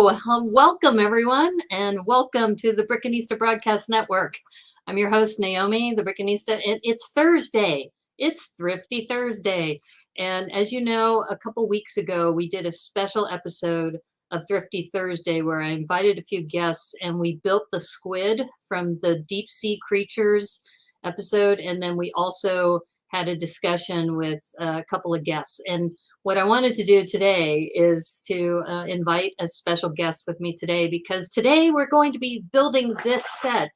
Welcome everyone, and welcome to the Brickanista Broadcast Network. I'm your host, Naomi, the Brickanista, and it's Thursday. It's Thrifty Thursday. And as you know, a couple weeks ago, we did a special episode of Thrifty Thursday where I invited a few guests and we built the squid from the Deep Sea Creatures episode. And then we also had a discussion with a couple of guests. And what I wanted to do today is to invite a special guest with me today, because today we're going to be building this set,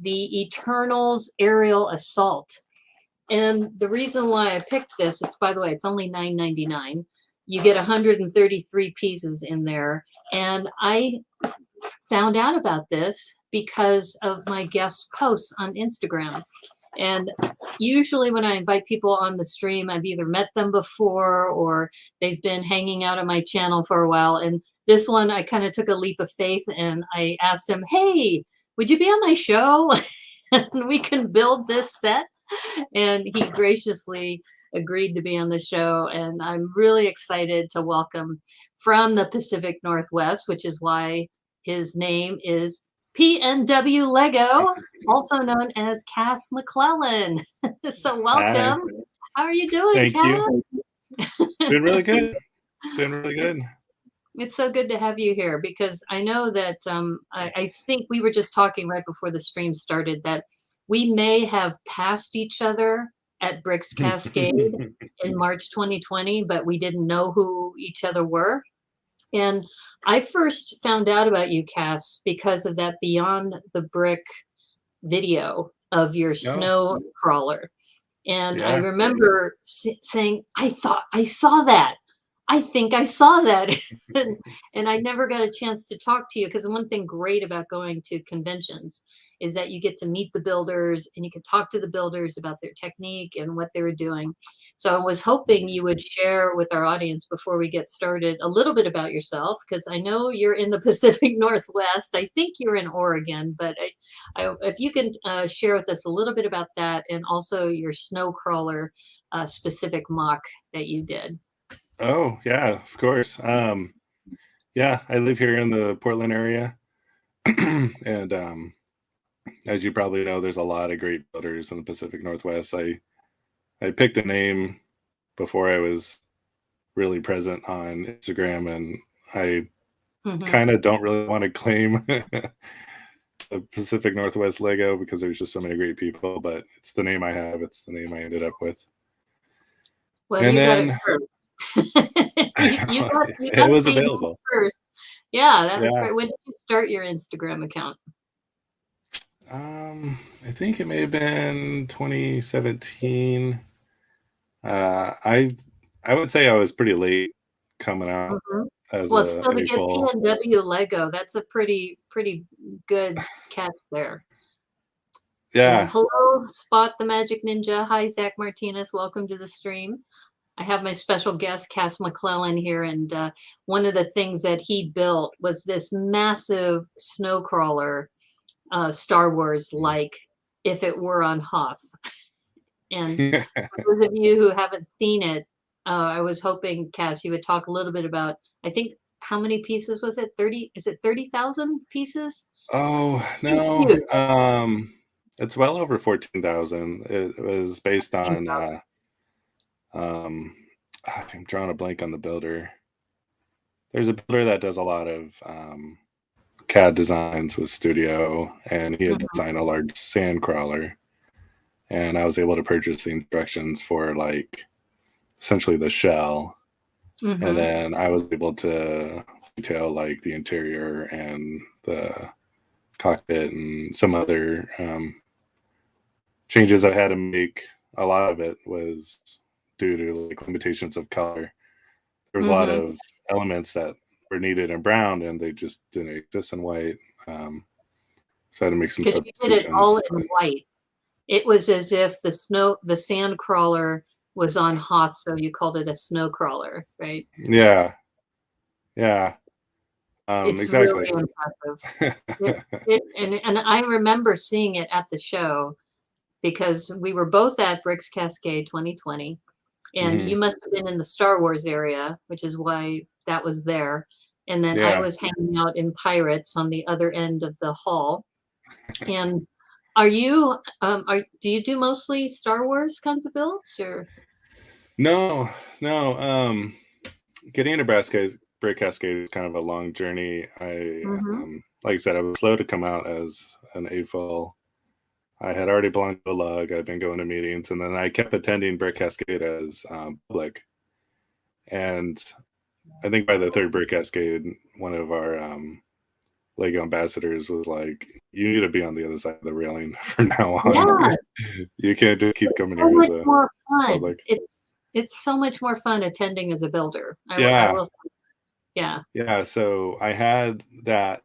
the Eternals Aerial Assault. And the reason why I picked this, by the way, it's only $9.99. You get 133 pieces in there. And I found out about this because of my guest posts on Instagram. And usually when I invite people on the stream, I've either met them before or they've been hanging out on my channel for a while. And this one, I kind of took a leap of faith and I asked him, hey, would you be on my show? And we can build this set. And he graciously agreed to be on the show. And I'm really excited to welcome from the Pacific Northwest, which is why his name is PNW Lego, also known as Cass McClellan. So welcome. Hi. How are you doing, Thank Cass? you. Doing really good. Doing really good. It's so good to have you here because I know that I think we were just talking right before the stream started that we may have passed each other at Bricks Cascade in March 2020, but we didn't know who each other were. And I first found out about you, Cass, because of that Beyond the Brick video of your snow crawler. And I remember saying, I thought I saw that. I think I saw that. And I never got a chance to talk to you because one thing great about going to conventions is that you get to meet the builders and you can talk to the builders about their technique and what they were doing. So I was hoping you would share with our audience before we get started a little bit about yourself, because I know you're in the Pacific Northwest. I think you're in Oregon, but if you can share with us a little bit about that and also your snow crawler specific mock that you did. Oh, yeah, of course. Yeah, I live here in the Portland area. And as you probably know, there's a lot of great builders in the Pacific Northwest. I picked a name before I was really present on Instagram, and I kind of don't really want to claim the Pacific Northwest Lego because there's just so many great people, but it's the name I have. It's the name I ended up with. Well, and then got it first. It was available first. Yeah, that was great. When did you start your Instagram account? I think it may have been 2017. I would say I was pretty late coming out. Well, still to get PNW Lego, that's a pretty good catch there. Yeah. And hello, Spot the Magic Ninja. Hi, Zach Martinez. Welcome to the stream. I have my special guest, Cass McClellan, here, and one of the things that he built was this massive snow crawler, Star Wars, like if it were on Hoth. And for those of you who haven't seen it, I was hoping, Cass, you would talk a little bit about, I think, how many pieces was it? 30? Is it 30,000 pieces? Oh, no. It's well over 14,000. It was based on, I'm drawing a blank on the builder. There's a builder that does a lot of CAD designs with Studio, and he had designed a large sand crawler. And I was able to purchase the instructions for like essentially the shell. And then I was able to detail like the interior and the cockpit and some other changes I had to make. A lot of it was due to like limitations of color. There was a lot of elements that were needed in brown and they just didn't exist in white. So I had to make some substitutions. You did it all in white. It was as if the sand crawler was on Hoth, so you called it a snow crawler, right? Yeah. Yeah. It's exactly. really impressive. And I remember seeing it at the show because we were both at Bricks Cascade 2020, and you must have been in the Star Wars area, which is why that was there. And then I Yeah. was hanging out in Pirates on the other end of the hall. And are you do you do mostly Star Wars kinds of builds or? No, no. Getting into Brick Cascade is kind of a long journey. Like I said, I was slow to come out as an AFOL. I had already belonged to a lug. I'd been going to meetings, and then I kept attending Brick Cascade as public. And I think by the third Brick Cascade, one of our Lego ambassadors was like, "You need to be on the other side of the railing from now on. Yeah, You can't just keep coming so here as much a more fun. public." It's so much more fun attending as a builder. I Yeah, will. Yeah. yeah. So I had that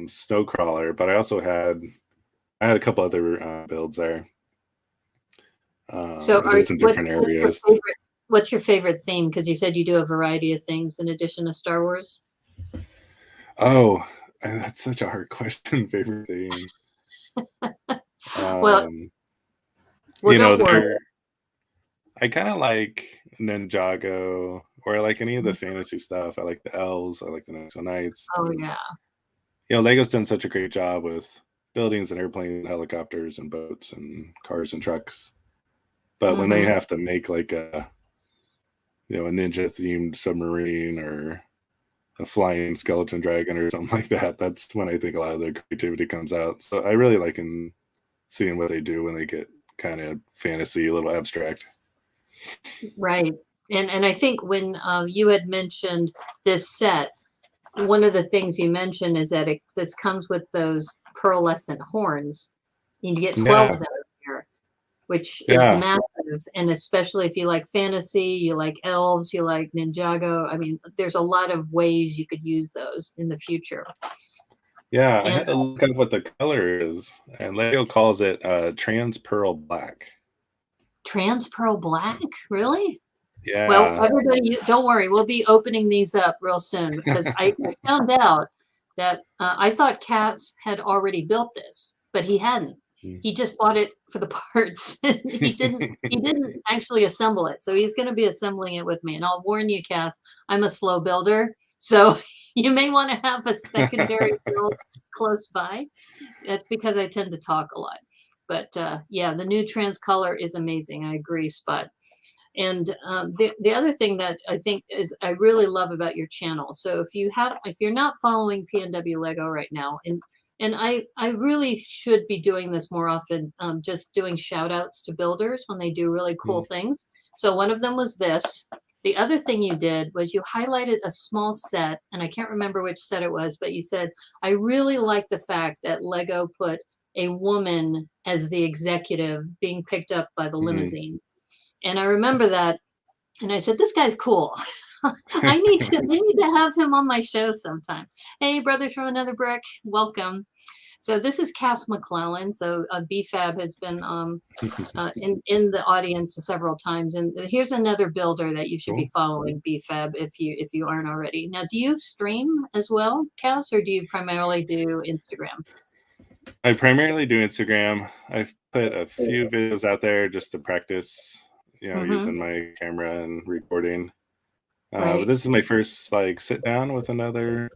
snow crawler, but I also had a couple other builds there. So I did some different areas. what's your favorite theme? Because you said you do a variety of things in addition to Star Wars. Oh, that's such a hard question. Favorite theme. Well, You know, don't worry. I kind of like Ninjago, or I like any of the fantasy stuff. I like the elves. I like the Knights. Oh yeah. You know, Lego's done such a great job with buildings and airplanes, and helicopters and boats and cars and trucks. But when they have to make like a ninja themed submarine or a flying skeleton dragon or something like that, that's when I think a lot of their creativity comes out. So I really like seeing what they do when they get kind of fantasy, a little abstract. Right. And I think when you had mentioned this set, one of the things you mentioned is that this comes with those pearlescent horns. You get 12 of them here, which is massive. And especially if you like fantasy, you like elves, you like Ninjago. I mean, there's a lot of ways you could use those in the future. Yeah, I had to look up what the color is, and Lego calls it trans pearl black. Trans pearl black? Really? Yeah. Well, everybody, don't worry. We'll be opening these up real soon because I found out that I thought Katz had already built this, but he hadn't. He just bought it for the parts. He didn't actually assemble it. So he's going to be assembling it with me. And I'll warn you, Cass, I'm a slow builder. So you may want to have a secondary build close by. That's because I tend to talk a lot. But yeah, the new trans color is amazing. I agree, Spot. And the other thing that I think is I really love about your channel. So if you're not following PNW Lego right now, and I really should be doing this more often, just doing shout outs to builders when they do really cool things. So one of them was this. The other thing you did was you highlighted a small set, and I can't remember which set it was, but you said, I really like the fact that Lego put a woman as the executive being picked up by the limousine. And I remember that, and I said, this guy's cool. I need to have him on my show sometime. Hey, brothers from another brick, welcome. So this is Cass McClellan. So BFAB has been in the audience several times, and here's another builder that you should be following, BFAB, if you aren't already. Now, do you stream as well, Cass, or do you primarily do Instagram? I primarily do Instagram. I've put a few videos out there just to practice, using my camera and recording. But this is my first sit down with another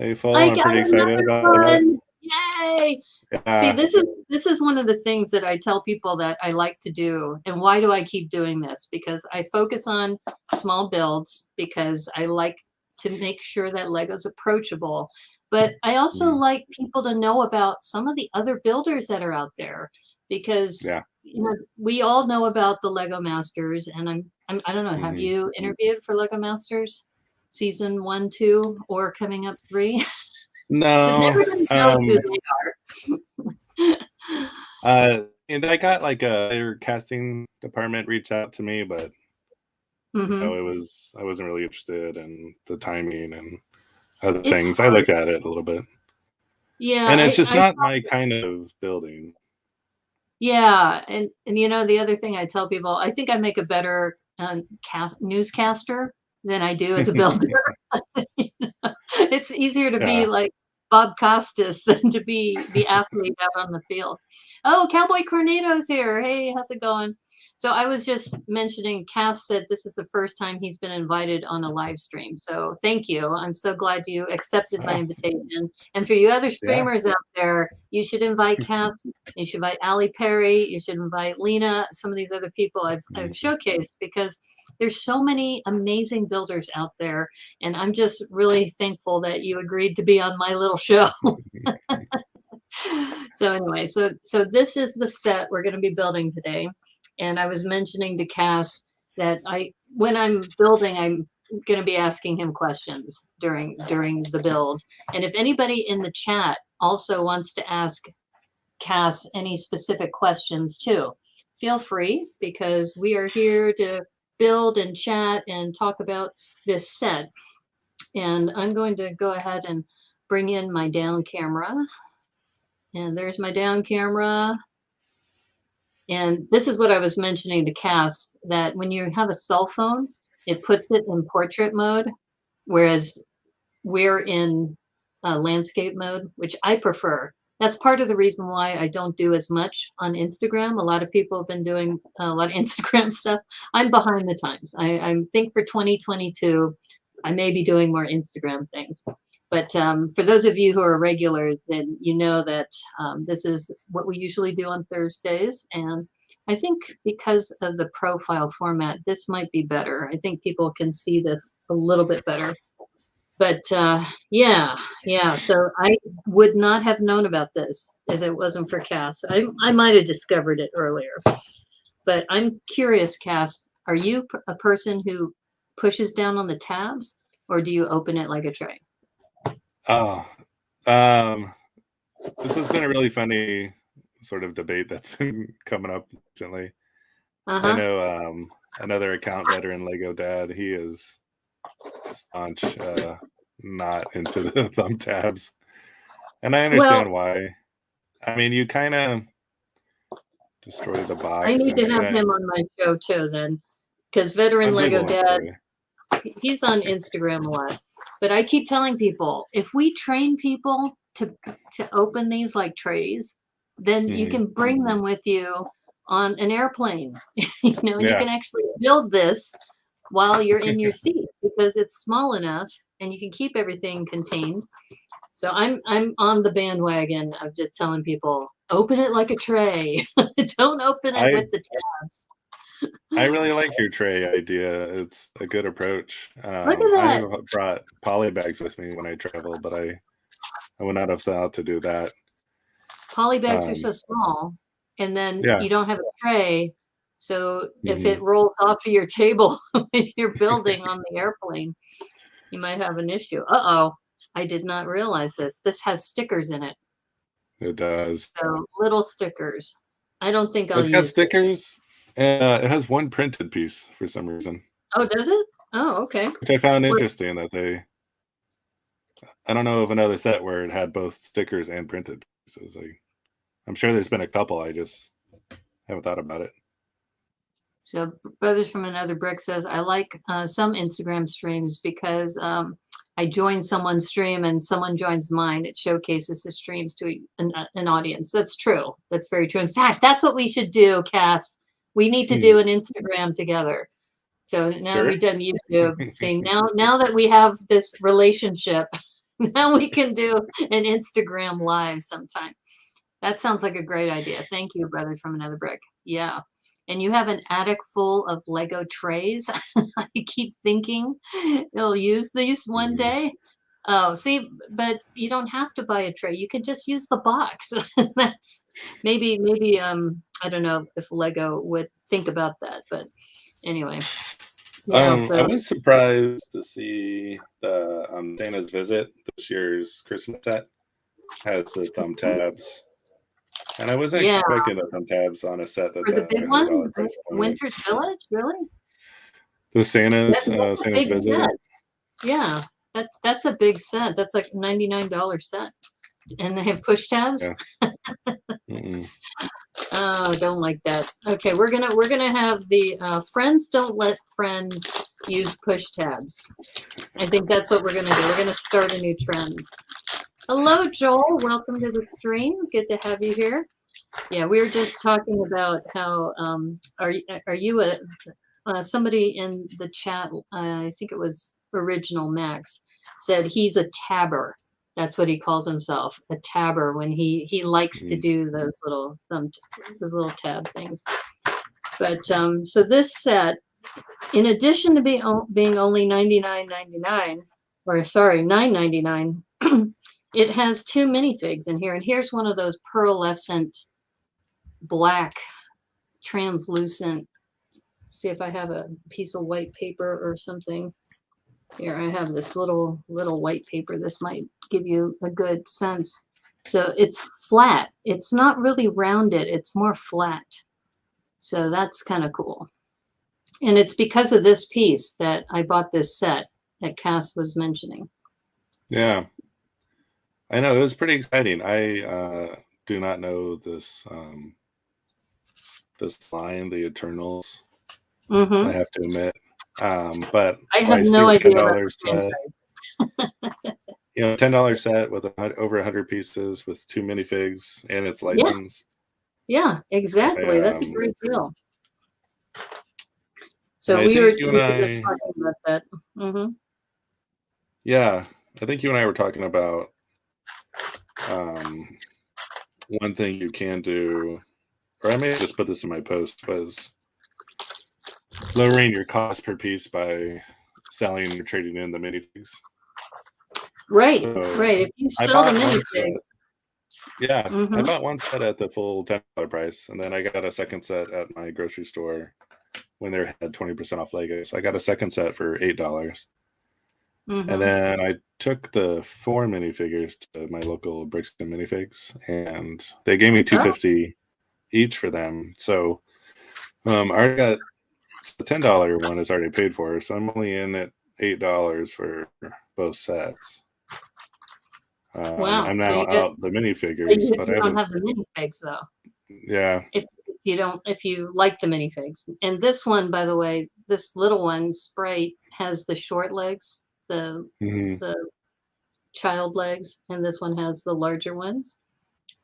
AFOL. I'm pretty excited about that. Yay! See, this is one of the things that I tell people that I like to do. And why do I keep doing this? Because I focus on small builds because I like to make sure that Lego's approachable. But I also like people to know about some of the other builders that are out there because we all know about the Lego Masters, and I don't know, have you interviewed for Lego Masters season 1, 2, or coming up 3? No. Everybody knows who they are. And I got their casting department reached out to me, but I wasn't really interested in the timing and other things. I looked at it a little bit. Yeah. And it's just not my kind of building. Yeah. And the other thing I tell people, I think I make a better newscaster than I do as a builder. It's easier to be like Bob Costas than to be the athlete out on the field. Oh, Cowboy Corneto's here. Hey, how's it going? So I was just mentioning, Cass said this is the first time he's been invited on a live stream. So thank you. I'm so glad you accepted my invitation. And for you other streamers out there, you should invite Cass. You should invite Allie Perry. You should invite Lena. Some of these other people I've showcased, because there's so many amazing builders out there. And I'm just really thankful that you agreed to be on my little show. So anyway, so this is the set we're going to be building today. And I was mentioning to Cass that when I'm building, I'm going to be asking him questions during the build. And if anybody in the chat also wants to ask Cass any specific questions too, feel free, because we are here to build and chat and talk about this set. And I'm going to go ahead and bring in my down camera. And there's my down camera. And this is what I was mentioning to Cass, that when you have a cell phone, it puts it in portrait mode, whereas we're in landscape mode, which I prefer. That's part of the reason why I don't do as much on Instagram. A lot of people have been doing a lot of Instagram stuff. I'm behind the times. I think for 2022, I may be doing more Instagram things. But for those of you who are regulars, then you know that this is what we usually do on Thursdays. And I think because of the profile format, this might be better. I think people can see this a little bit better. But yeah. So I would not have known about this if it wasn't for Cass. I might have discovered it earlier. But I'm curious, Cass, are you a person who pushes down on the tabs, or do you open it like a tray? Oh, this has been a really funny sort of debate that's been coming up recently. I know another account veteran, Lego Dad, he is staunch not into the thumb tabs. And I understand why. I mean, you kind of destroy the box. I need to have him on my show too then, because veteran Lego Dad, he's on Instagram a lot. But I keep telling people, if we train people to open these like trays, then you can bring them with you on an airplane. You can actually build this while you're in your seat, because it's small enough and you can keep everything contained. So I'm on the bandwagon of just telling people, open it like a tray. Don't open it with the tabs. I really like your tray idea. It's a good approach. Look at that. I brought poly bags with me when I travel, but I would not have thought to do that. Poly bags are so small, and then you don't have a tray. So if it rolls off of your table when you're building on the airplane, you might have an issue. Uh-oh, I did not realize this. This has stickers in it. It does. So little stickers. I don't think I'll use it. It's got stickers. It has one printed piece for some reason. Oh, does it? Oh, okay. Which I found interesting that I don't know of another set where it had both stickers and printed pieces. I'm sure there's been a couple. I just haven't thought about it. So Brothers from Another Brick says, I like some Instagram streams because I join someone's stream and someone joins mine. It showcases the streams to an audience. That's true. That's very true. In fact, that's what we should do, Cass. We need to do an Instagram together. So now we've done YouTube. Saying now that we have this relationship, now we can do an Instagram live sometime. That sounds like a great idea. Thank you, Brothers from Another Brick. Yeah. And you have an attic full of Lego trays. I keep thinking you'll use these one day. Oh, see, but you don't have to buy a tray. You can just use the box. That's maybe I don't know if Lego would think about that, but anyway. Yeah, I was surprised to see the Santa's Visit, this year's Christmas set, has the thumb tabs. And I wasn't expecting the thumb tabs on a set that's for the big one, Winter's Village, really? The Santa's Visit. Set. Yeah, that's a big set. That's like $99 set, and they have push tabs. Yeah. Oh, don't like that. Okay, we're gonna have the friends don't let friends use push tabs. I think that's what we're gonna do. We're gonna start a new trend. Hello, Joel. Welcome to the stream. Good to have you here. Yeah, we were just talking about how are you a somebody in the chat, I think it was Original Max, said he's a tabber. That's what he calls himself, a tabber, when he likes to do those little tab things. But so this set, in addition to being only $99.99, or sorry, $9.99, it has 2 minifigs in here, and here's one of those pearlescent black translucent. See if I have a piece of white paper or something. Here, I have this little white paper. This might give you a good sense. So it's flat. It's not really rounded. It's more flat. So that's kind of cool. And it's because of this piece that I bought this set that Cass was mentioning. Yeah, I know, it was pretty exciting. I do not know this this line, the Eternals. Mm-hmm. I have to admit, but I have see no a idea $10 about the set. franchise. $10 set with over 100 pieces with 2 minifigs, and it's licensed. Yeah, exactly. That's a great deal. So we were just talking about that. Mm-hmm. Yeah, I think you and I were talking about one thing you can do, or I may have just put this in my post, was lowering your cost per piece by selling or trading in the minifigs. Right, right. If you sell the minifigs. Yeah, I bought one set at the full $10 price, and then I got a second set at my grocery store when they had 20% off Legos. So I got a second set for $8. And then I took the 4 minifigures to my local Bricks and Minifigs, and they gave me $2.50 each for them. So I already got the $10 one is already paid for, so I'm only in at $8 for both sets. Wow! I'm now out the minifigures, but you don't have the minifigs though. Yeah. If you like the minifigs, and this one, by the way, this little one, Sprite, has the short legs, the child legs, and this one has the larger ones.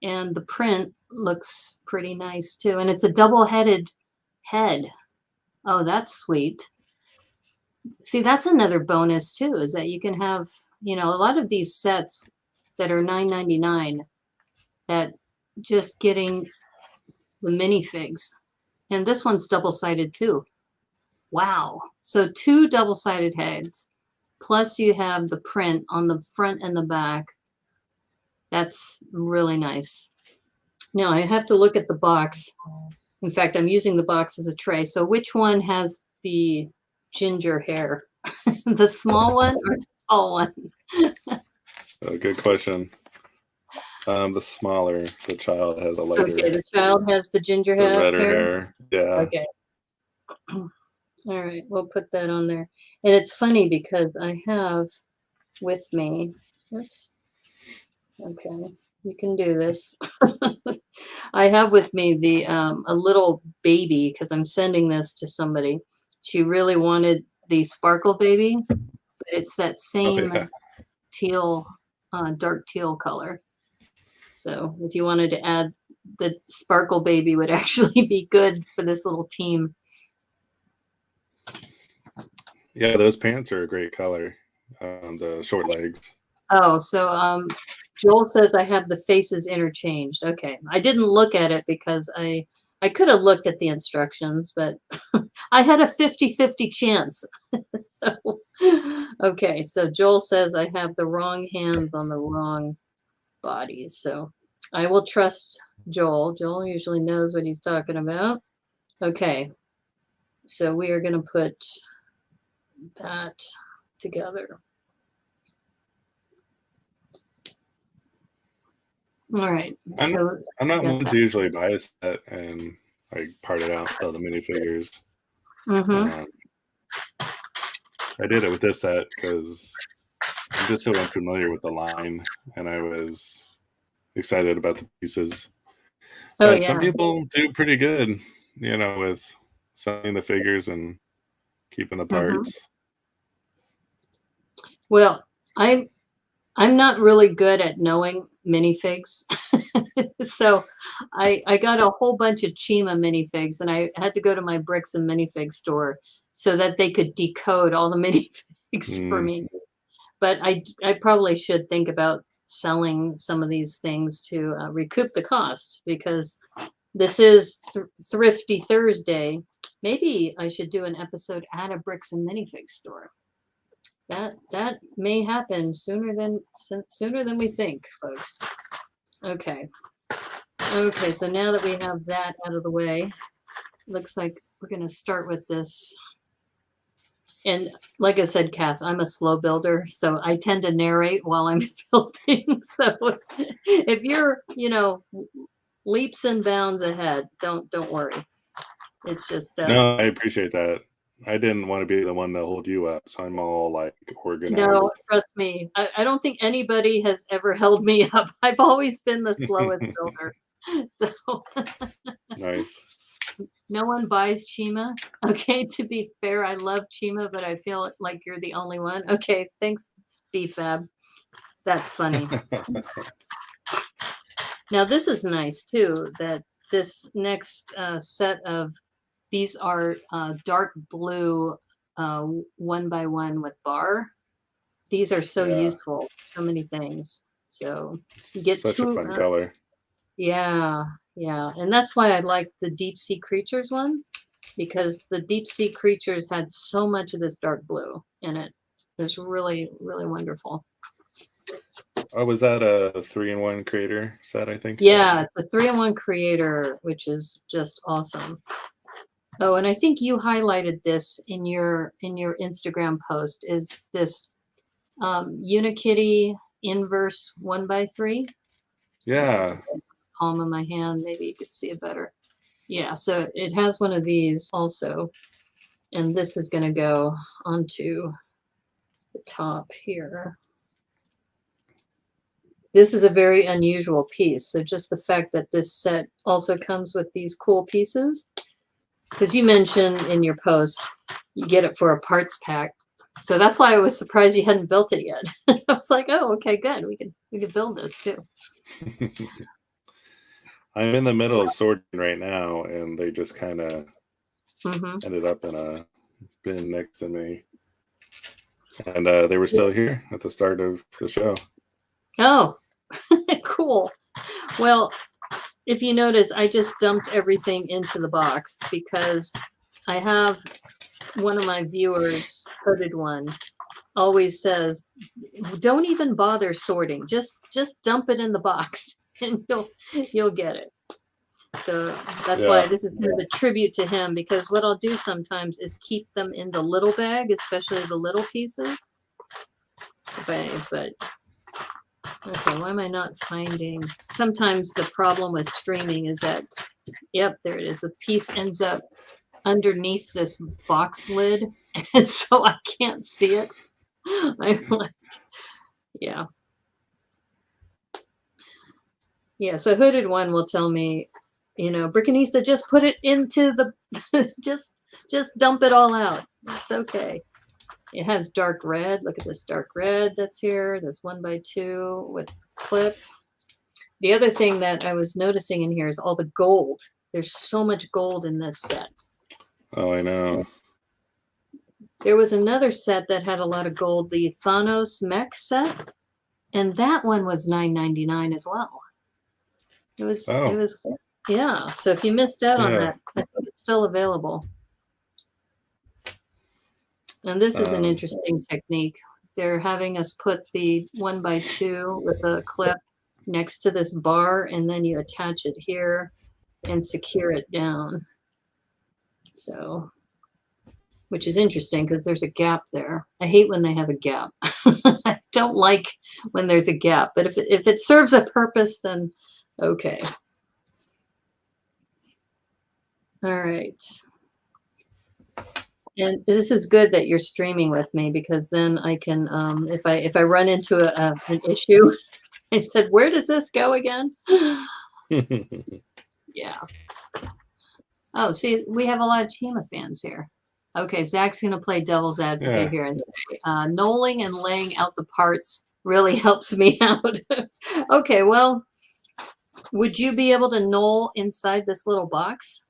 And the print looks pretty nice too, and it's a double-headed head. Oh, that's sweet. See, that's another bonus too, is that you can have, a lot of these sets that are $9.99, that just getting the minifigs, and this one's double-sided too. Wow. So 2 double-sided heads, plus you have the print on the front and the back. That's really nice. Now I have to look at the box. In fact, I'm using the box as a tray. So which one has the ginger hair? The small one or the tall one? Good question. The smaller, the child has a lighter. Okay, the child has the ginger hair. The redder hair. Yeah. Okay. All right, we'll put that on there. And it's funny because I have with me, oops. Okay, you can do this. I have with me the a little baby, because I'm sending this to somebody. She really wanted the sparkle baby, but it's that same teal, dark teal color. So if you wanted to add, the sparkle baby would actually be good for this little team. Yeah, those pants are a great color. The short legs. Oh, so Joel says I have the faces interchanged. Okay, I didn't look at it because I could have looked at the instructions, but I had a 50-50 chance. So, okay, so Joel says I have the wrong hands on the wrong bodies. So I will trust Joel. Joel usually knows what he's talking about. Okay, so we are going to put that together. All right. I'm not one to usually buy a set and like part it out, sell the minifigures. I did it with this set because I'm just so unfamiliar with the line, and I was excited about the pieces. But some people do pretty good, with selling the figures and keeping the parts. Well, I I'm not really good at knowing minifigs. So I got a whole bunch of Chima minifigs, and I had to go to my Bricks and Minifig store so that they could decode all the minifigs for Mm. me. But I probably should think about selling some of these things to recoup the cost, because this is Thrifty Thursday. Maybe I should do an episode at a Bricks and Minifig store. That may happen sooner than we think, folks. Okay. Okay, so now that we have that out of the way, looks like we're going to start with this. And like I said, Cass, I'm a slow builder, so I tend to narrate while I'm building. So if you're, leaps and bounds ahead, don't worry. It's just No, I appreciate that. I didn't want to be the one to hold you up, so I'm all like organized. no, trust me. I don't think anybody has ever held me up. I've always been the slowest builder. So Nice. no one buys Chima. Okay, to be fair, I love Chima, but I feel like you're the only one. Okay, thanks, BFAB. That's funny. Now this is nice too, that this next set of these are dark blue 1x1 with bar. These are so useful, so many things. So you get such a fun color. Yeah, yeah. And that's why I like the deep sea creatures one, because the deep sea creatures had so much of this dark blue in it. It's really, really wonderful. Oh, was that a 3-in-1 creator set, I think? Yeah, it's a 3-in-1 creator, which is just awesome. Oh, and I think you highlighted this in your Instagram post, is this Unikitty inverse 1x3. Yeah. Palm of my hand, maybe you could see it better. Yeah, so it has one of these also, and this is going to go onto the top here. This is a very unusual piece, so just the fact that this set also comes with these cool pieces, because you mentioned in your post you get it for a parts pack, so that's why I was surprised you hadn't built it yet. I was like, oh, okay, good, we could build this too. I'm in the middle of sorting right now, and they just kind of ended up in a bin next to me. And they were still here at the start of the show. Oh, cool. Well, if you notice, I just dumped everything into the box because I have one of my viewers, Hooded One, always says, don't even bother sorting. Just dump it in the box and you'll get it. So that's why this is kind of a tribute to him, because what I'll do sometimes is keep them in the little bag, especially the little pieces. But okay, why am I not finding? Sometimes the problem with streaming is that, yep, there it is. The piece ends up underneath this box lid, and so I can't see it. I'm like, yeah. Yeah, so Hooded One will tell me, Brickanista, just put it into the, just dump it all out. It's okay. It has dark red. Look at this dark red that's here. This 1x2 with clip. The other thing that I was noticing in here is all the gold. There's so much gold in this set. Oh, I know. There was another set that had a lot of gold, the Thanos mech set, and that one was $9.99 as well. It was, yeah. So if you missed out on that, I think it's still available. And this is an interesting technique. They're having us put the 1x2 with a clip next to this bar, and then you attach it here and secure it down. So, which is interesting because there's a gap there. I hate when they have a gap. I don't like when there's a gap, but if it serves a purpose, then okay. All right. And this is good that you're streaming with me, because then I can, if I run into an issue, I said, where does this go again? Yeah. Oh, see, we have a lot of Chima fans here. Okay, Zach's going to play devil's advocate here and say, knolling and laying out the parts really helps me out. Okay, well, would you be able to knoll inside this little box?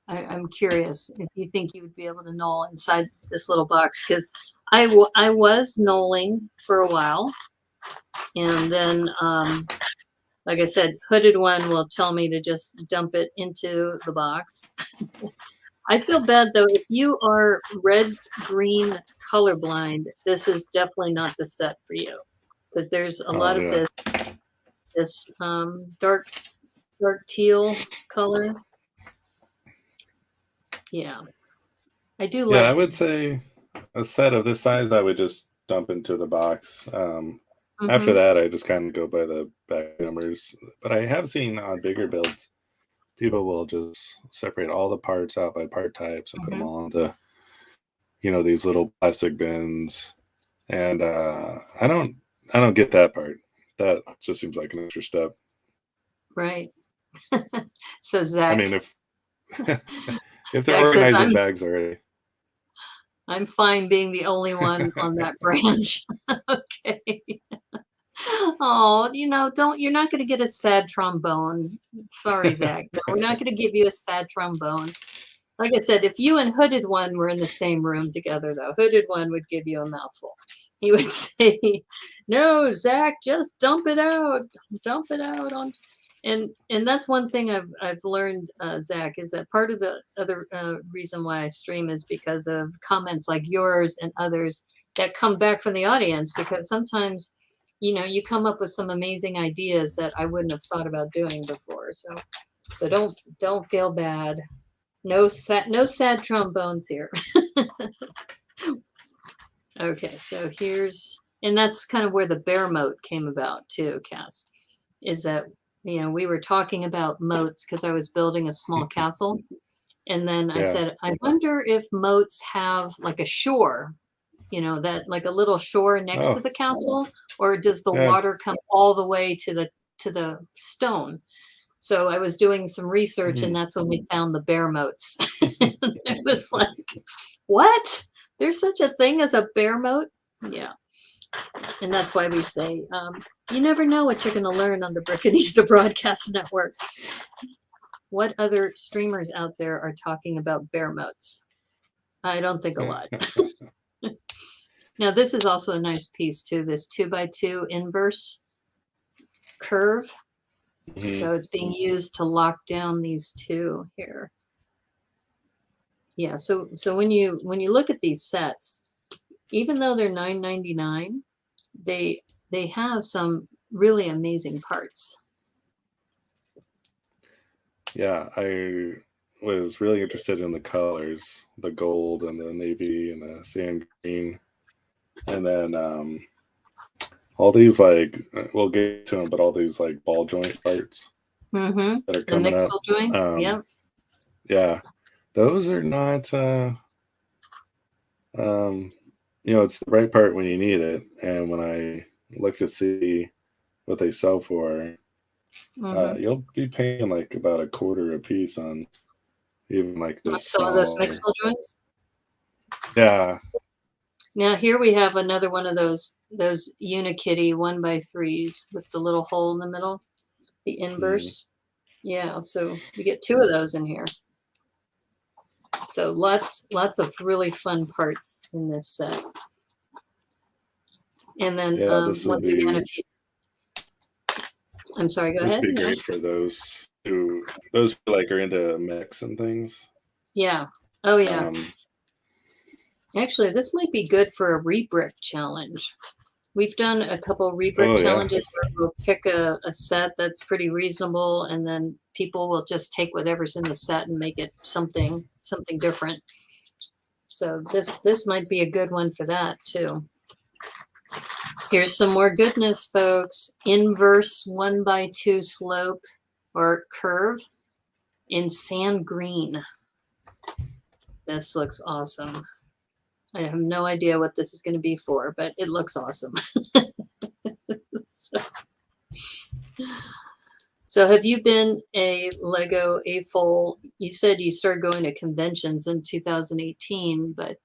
I'm curious if you think you would be able to knoll inside this little box, because I was knolling for a while, and then like I said, Hooded One will tell me to just dump it into the box. I feel bad though, if you are red-green colorblind, this is definitely not the set for you, because there's a lot of this dark teal color. Yeah, I do like. Yeah, I would say a set of this size I would just dump into the box. After that, I just kind of go by the back numbers. But I have seen on bigger builds, people will just separate all the parts out by part types and put them all into, these little plastic bins. And I don't get that part. That just seems like an extra step. Right. So Zach, I mean, if they're Zach organized says, in bags already. I'm fine being the only one on that branch. Okay. Oh, you're not going to get a sad trombone. Sorry, Zach. No, we're not going to give you a sad trombone. Like I said, if you and Hooded One were in the same room together, though, Hooded One would give you a mouthful. He would say, "No, Zach, just dump it out. Dump it out on." And that's one thing I've learned, Zach, is that part of the other reason why I stream is because of comments like yours and others that come back from the audience, because sometimes, you come up with some amazing ideas that I wouldn't have thought about doing before. So don't feel bad. No sad trombones here. Okay, so and that's kind of where the bear moat came about too, Cass, is that, we were talking about moats because I was building a small castle. And then I said, I wonder if moats have like a shore, that like a little shore next to the castle, or does the water come all the way to the stone? So I was doing some research, and that's when we found the bear moats. It was like, what? There's such a thing as a bear moat? Yeah. And that's why we say, you never know what you're going to learn on the Brickanista Broadcast Network. What other streamers out there are talking about bear moats? I don't think a lot. Now, this is also a nice piece too, this 2x2 inverse curve. So it's being used to lock down these two here. Yeah, so when you look at these sets, even though they're $9.99, they have some really amazing parts. Yeah, I was really interested in the colors, the gold and the navy and the sand green. And then all these, like, we'll get to them, but all these like ball joint parts that are coming up. Joint. Yep. Yeah, those are not, it's the right part when you need it. And when I look to see what they sell for, you'll be paying like about $0.25 a piece on even like this. Some of those mixel joints. Yeah. Now here we have another one of those Unikitty 1x3s with the little hole in the middle, the inverse. Yeah, so you get two of those in here. So lots of really fun parts in this set. And then once again, I'm sorry, go ahead. This would be great for those who like are into mix and things. Yeah. Oh yeah. Actually, this might be good for a rebrick challenge. We've done a couple rebrick challenges where we'll pick a set that's pretty reasonable, and then people will just take whatever's in the set and make it something different. So this might be a good one for that too. Here's some more goodness, folks. Inverse 1x2 slope or curve in sand green. This looks awesome. I have no idea what this is going to be for, but it looks awesome. So have you been a Lego A-Full? You said you started going to conventions in 2018, but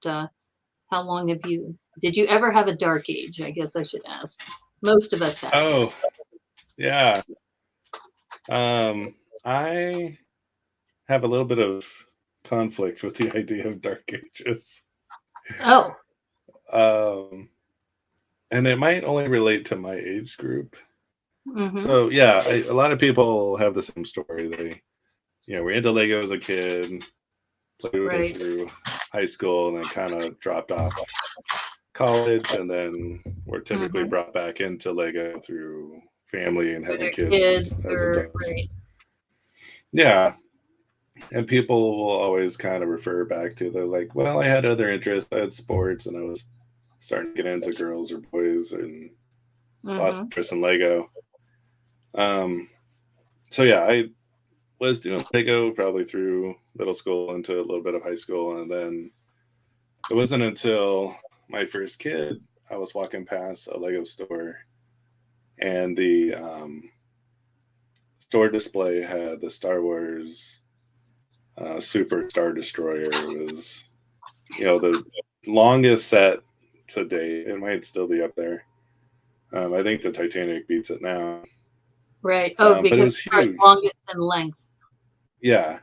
How long did you ever have a dark age? I guess I should ask. Most of us have. Oh, yeah. I have a little bit of conflict with the idea of dark ages. Oh. And it might only relate to my age group. Mm-hmm. So yeah, a lot of people have the same story. They, were into Lego as a kid, played with it through high school, and then kind of dropped off college, and then were typically brought back into Lego through family and having kids as adults. Yeah. And people will always kind of refer back to, they're like, well, I had other interests. I had sports, and I was starting to get into girls or boys, and lost interest in Lego. So yeah, I was doing Lego probably through middle school into a little bit of high school, and then it wasn't until my first kid I was walking past a Lego store, and the store display had the Star Wars Super Star Destroyer. It was, the longest set to date. It might still be up there. I think the Titanic beats it now. Right. Oh, because it's longest in length. Yeah.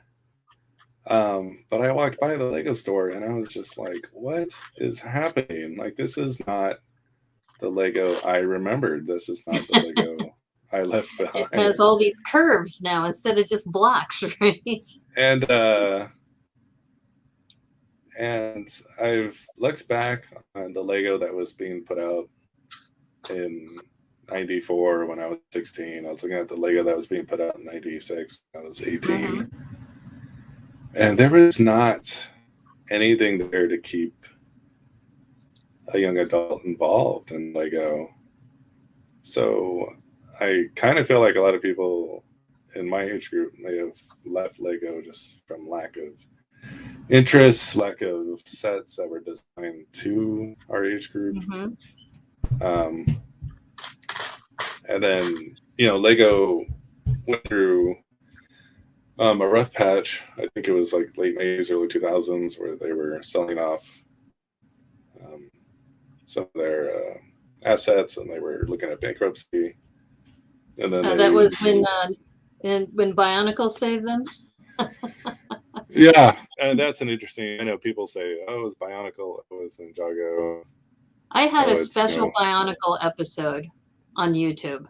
But I walked by the Lego store and I was just like, what is happening? Like, this is not the Lego I remembered. This is not the Lego I left behind. It has all these curves now instead of just blocks, right? And I've looked back on the Lego that was being put out in 94 when I was 16. I was looking at the Lego that was being put out in 96 when I was 18. And there was not anything there to keep a young adult involved in Lego. So I kind of feel like a lot of people in my age group may have left Lego just from lack of interest, lack of sets that were designed to our age group. And then, Lego went through a rough patch. I think it was like late 90s, early 2000s, where they were selling off some of their assets, and they were looking at bankruptcy. And then that was when Bionicle saved them. Yeah, and that's an interesting. I know people say, "Oh, it was Bionicle, it was Ninjago." I had a special Bionicle episode on YouTube.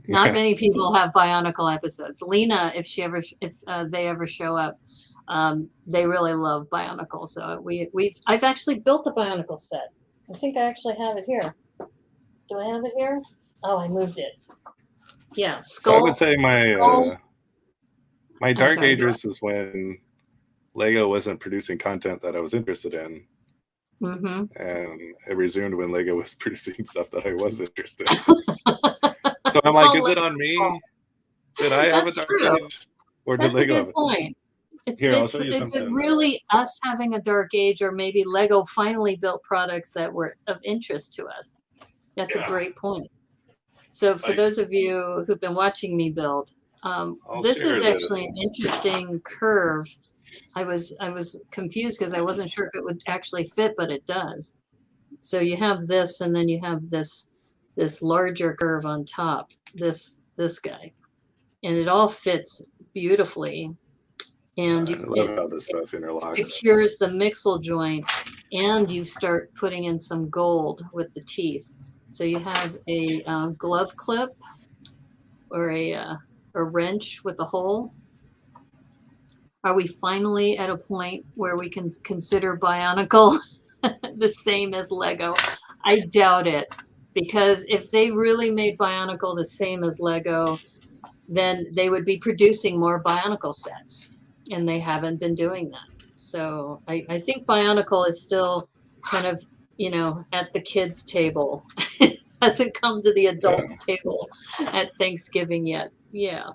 Not many people have Bionicle episodes. Lena, if they ever show up, they really love Bionicle. So I've actually built a Bionicle set. I think I actually have it here. Do I have it here? Oh, I moved it. Yeah, Skull. So I would say my dark ages is when Lego wasn't producing content that I was interested in. And it resumed when Lego was producing stuff that I was interested in. So I'm like, is it on me? Did I have a dark age? Or did Lego have a point. It's really us having a dark age, or maybe Lego finally built products that were of interest to us. That's a great point. So for those of you who've been watching me build, this is actually an interesting curve. I was confused because I wasn't sure if it would actually fit, but it does. So you have this, and then you have this larger curve on top, this guy, and it all fits beautifully. And I love how this stuff interlocks. Secures the mixel joint, and you start putting in some gold with the teeth. So you have a glove clip or a wrench with a hole. Are we finally at a point where we can consider Bionicle the same as Lego? I doubt it, because if they really made Bionicle the same as Lego, then they would be producing more Bionicle sets, and they haven't been doing that. So I think Bionicle is still kind of, at the kids' table. It hasn't come to the adults' table at Thanksgiving yet. Yeah.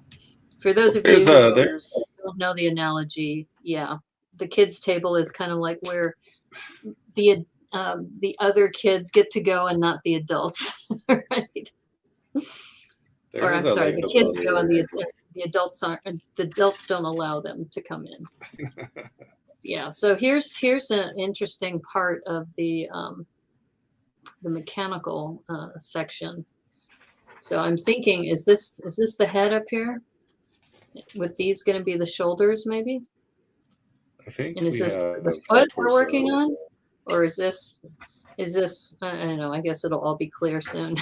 For those of you who don't know the analogy, the kids' table is kind of like where the other kids get to go and not the adults, right? Or I'm sorry, the kids go and the adults aren't. The adults don't allow them to come in. Yeah, so here's an interesting part of the mechanical section. So I'm thinking, is this the head up here? With these going to be the shoulders, maybe? I think And is we this have the foot we're torso. working on, or is this? I don't know. I guess it'll all be clear soon.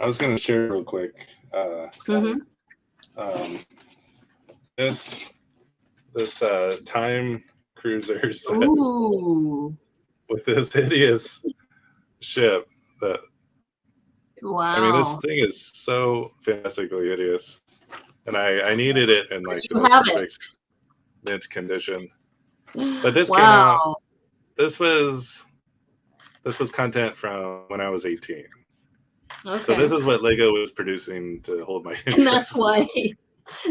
I was going to share real quick. Mhm. This time cruiser set Ooh, with this hideous ship. That I mean, this wow. thing is so fantastically hideous, and I needed it in like the You most have it. perfect mint condition. But this came Wow. out. This was content from when I was 18. Okay. So this is what Lego was producing to hold my interest. And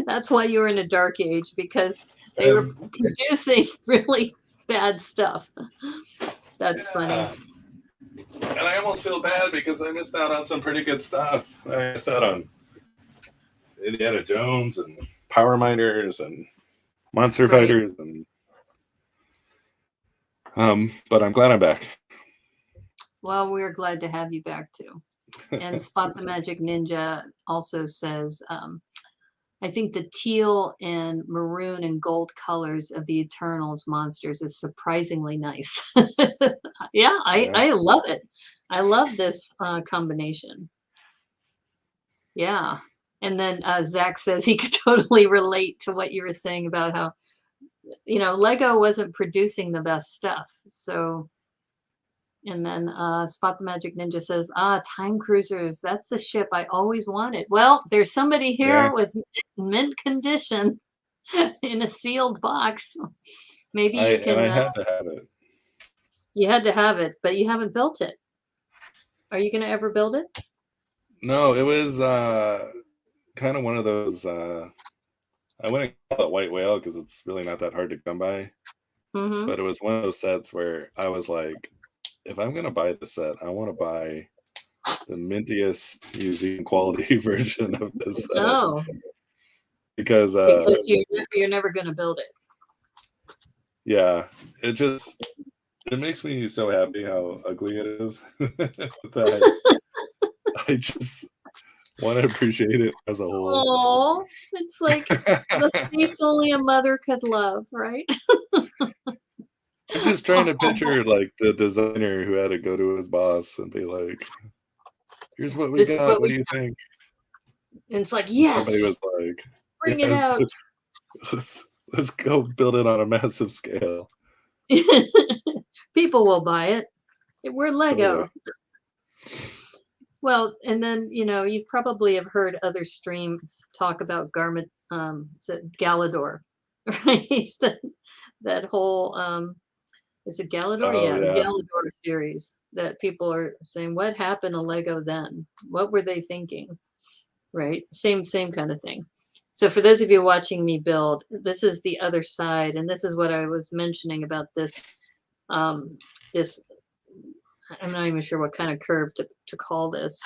that's why you were in a dark age, because they were producing really bad stuff. That's funny. And I almost feel bad because I missed out on some pretty good stuff. I missed out on Indiana Jones and Power Miners and Monster Fighters, and but I'm glad I'm back. Well, we're glad to have you back too. And Spot the Magic Ninja also says, I think the teal and maroon and gold colors of the Eternals monsters is surprisingly nice. Yeah, I love it. I love this combination. Yeah. And then Zach says he could totally relate to what you were saying about how, Lego wasn't producing the best stuff. So, and then Spot the Magic Ninja says, Time Cruisers, that's the ship I always wanted. Well, there's somebody here with mint condition in a sealed box. Maybe you can. And I had to have it. You had to have it, but you haven't built it. Are you going to ever build it? No, it was kind of one of those. I wouldn't call it white whale because it's really not that hard to come by. Mm-hmm. But it was one of those sets where I was like, if I'm going to buy the set, I want to buy the mintiest museum quality version of this set. Oh. Because you're never going to build it. Yeah, it makes me so happy how ugly it is that I just want to appreciate it as a whole. Oh, it's like the face only a mother could love, right? I'm just trying to picture like the designer who had to go to his boss and be like, "Here's what we got. What do you think?" And it's like, yes. And somebody was like, "Bring it out. Let's go build it on a massive scale." People will buy it. We're Lego. Totally. Well, and then you probably have heard other streams talk about Galador, right? that whole is it Galador? Oh, The Galador series that people are saying, what happened to Lego then? What were they thinking? Right? Same kind of thing. So for those of you watching me build, this is the other side, and this is what I was mentioning about this. This, I'm not even sure what kind of curve to call this,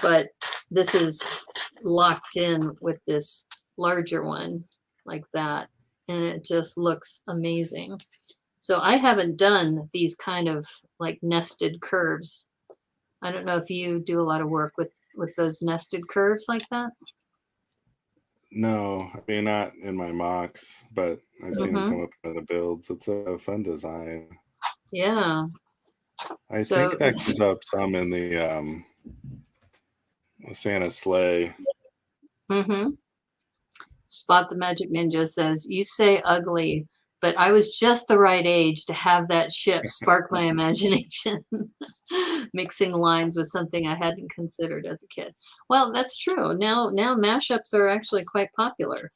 but this is locked in with this larger one like that, and it just looks amazing. So I haven't done these kind of like nested curves. I don't know if you do a lot of work with those nested curves like that. No, I mean, not in my mocks, but I've seen them come up in the builds. It's a fun design. Yeah. I think that comes up some in the Santa sleigh. Mm-hmm. Spot the Magic Ninja says, you say ugly, but I was just the right age to have that ship spark my imagination. Mixing lines was something I hadn't considered as a kid. Well, that's true. Now mashups are actually quite popular.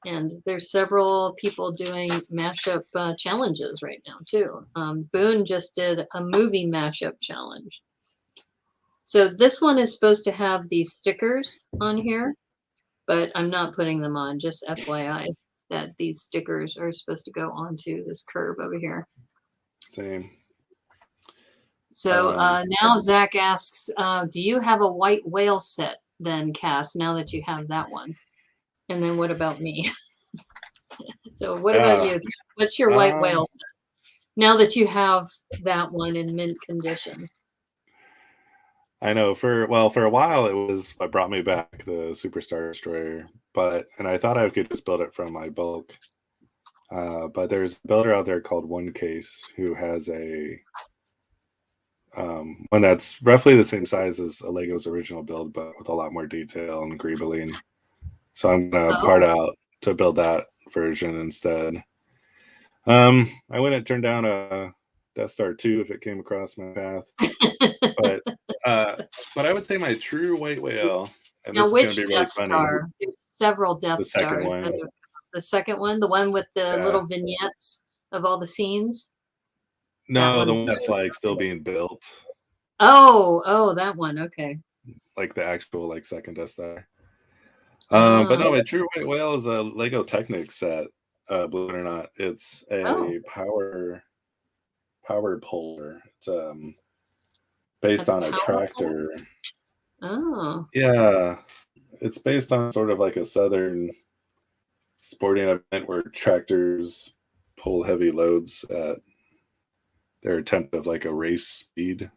And there's several people doing mashup challenges right now, too. Boone just did a movie mashup challenge. So this one is supposed to have these stickers on here, but I'm not putting them on, just FYI, that these stickers are supposed to go onto this curve over here. Same. So now Zach asks, do you have a white whale set then, Cass, now that you have that one? And then what about me? So what about you? What's your white whale set? Now that you have that one in mint condition. I know for a while it was what brought me back, the Superstar Destroyer, and I thought I could just build it from my bulk. But there's a builder out there called One Case who has a one that's roughly the same size as a Lego's original build, but with a lot more detail and greebeling. So I'm gonna part out to build that version instead. I wouldn't turn down a Death Star 2 if it came across my path. but I would say my true white whale, and now, this which is going to be really Death funny. Star? There's several Death Stars. One. The second one, the one with the little vignettes of all the scenes. No, the one that's like still being built. Oh, that one. Okay. Like the actual second Death Star. But no, my true white whale is a Lego Technic set. Believe it or not, it's a power puller. It's based on a tractor. Oh. Yeah, it's based on sort of like a southern sporting event where tractors pull heavy loads at their attempt of like a race speed.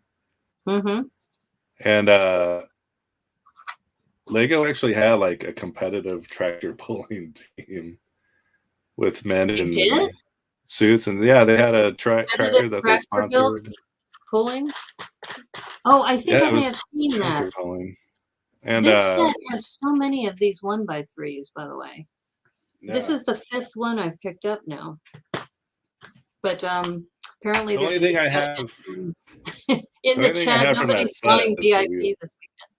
Mm-hmm. And Lego actually had like a competitive tractor pulling team with men in suits, and they had a tractor that they sponsored. Pulling. Oh, I think I may have seen that. Pulling. And this set has so many of these 1x3s, by the way. Yeah. This is the 5th one I've picked up now. But apparently the only thing I have in the chat, nobody's buying VIP this weekend.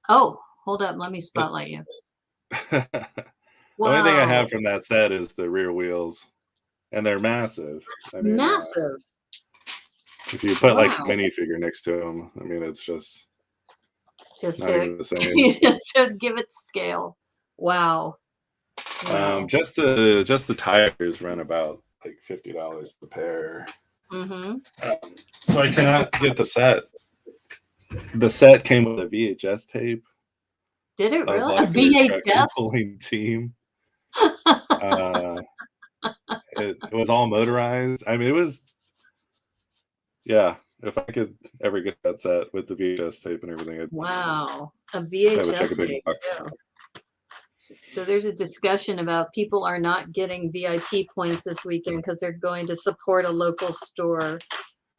Oh, hold up, let me spotlight you. The only thing I have from that set is the rear wheels, and they're massive. I mean, massive. If you put like a minifigure next to them, I mean, it's just not even the same. Just give it scale. Wow. Just the tires run about like $50 a pair. Mm-hmm. So I cannot get the set. The set came with a VHS tape. Did it really? A VHS pulling team. It was all motorized. I mean, it was. Yeah, if I could ever get that set with the VHS tape and everything. Wow, a VHS tape. Yeah. So there's a discussion about people are not getting VIP points this weekend because they're going to support a local store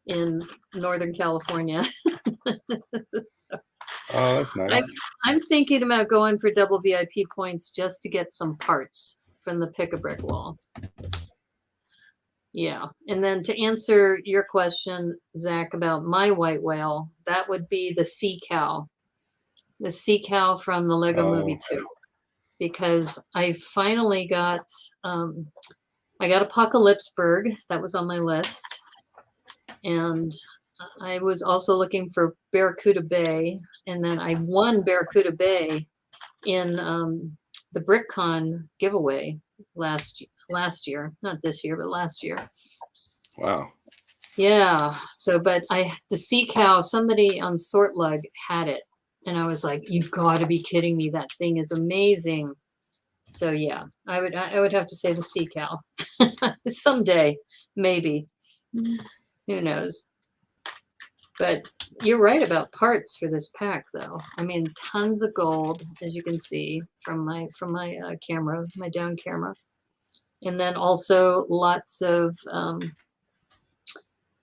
in Northern California. Oh, that's nice. I'm thinking about going for double VIP points just to get some parts from the PickABrick Wall. Yeah, and then to answer your question, Zach, about my white whale, that would be the sea cow. The sea cow from the Lego Movie 2. Because I finally got, I got Apocalypseburg. That was on my list. And I was also looking for Barracuda Bay. And then I won Barracuda Bay in the BrickCon giveaway last year. Not this year, but last year. Wow. Yeah. So, but the sea cow, somebody on Sortlug had it. And I was like, you've got to be kidding me. That thing is amazing. So yeah, I would have to say the sea cow. Someday, maybe. Who knows? But you're right about parts for this pack, though. I mean, tons of gold, as you can see from my camera, my down camera. And then also lots of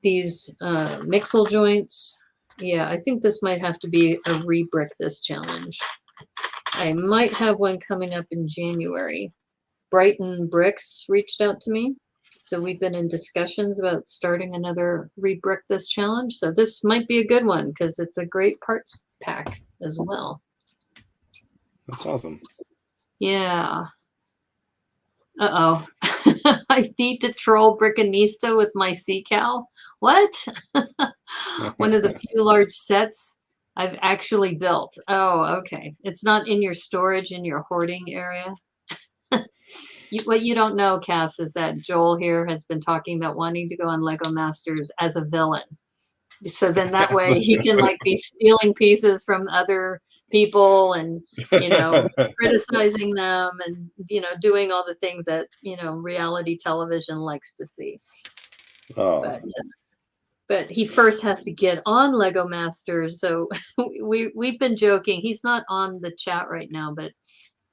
these mixel joints. Yeah, I think this might have to be a rebrick this challenge. I might have one coming up in January. Brighton Bricks reached out to me. So we've been in discussions about starting another rebrick this challenge. So this might be a good one because it's a great parts pack as well. That's awesome. Yeah. Uh-oh. I need to troll Brickanista with my sea cow. What? One of the few large sets I've actually built. Oh, okay. It's not in your storage, in your hoarding area. What you don't know, Cass, is that Joel here has been talking about wanting to go on Lego Masters as a villain. So then that way he can like be stealing pieces from other people and, criticizing them and, doing all the things that, reality television likes to see. Oh, But he first has to get on Lego Masters. So we've been joking. He's not on the chat right now, but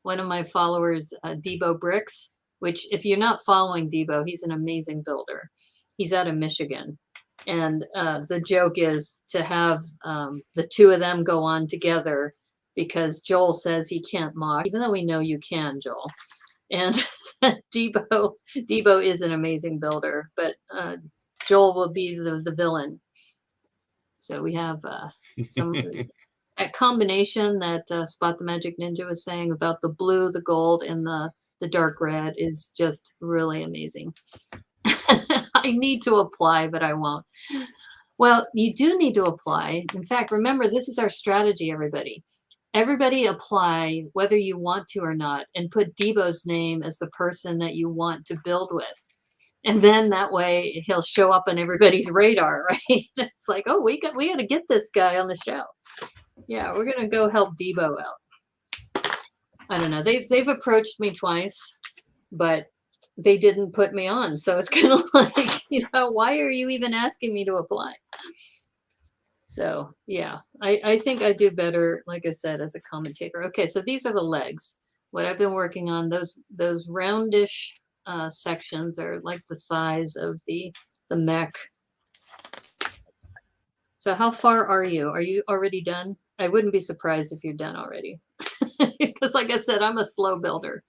one of my followers, Debo Bricks, which if you're not following Debo, he's an amazing builder. He's out of Michigan. And the joke is to have the two of them go on together because Joel says he can't mock, even though we know you can, Joel. And Debo is an amazing builder, but Joel will be the villain. So we have some that combination that Spot the Magic Ninja was saying about the blue, the gold, and the dark red is just really amazing. I need to apply, but I won't. Well, you do need to apply. In fact, remember, this is our strategy, everybody. Everybody apply whether you want to or not, and put Debo's name as the person that you want to build with. And then that way he'll show up on everybody's radar, right? It's like, oh, we got to get this guy on the show. Yeah, we're gonna go help Debo out. I don't know. They've approached me twice, but they didn't put me on. So it's kind of like, why are you even asking me to apply? So yeah, I think I do better, like I said, as a commentator. Okay, so these are the legs. What I've been working on, those roundish sections are like the thighs of the mech. So how far are you? Are you already done? I wouldn't be surprised if you're done already. Because like I said, I'm a slow builder.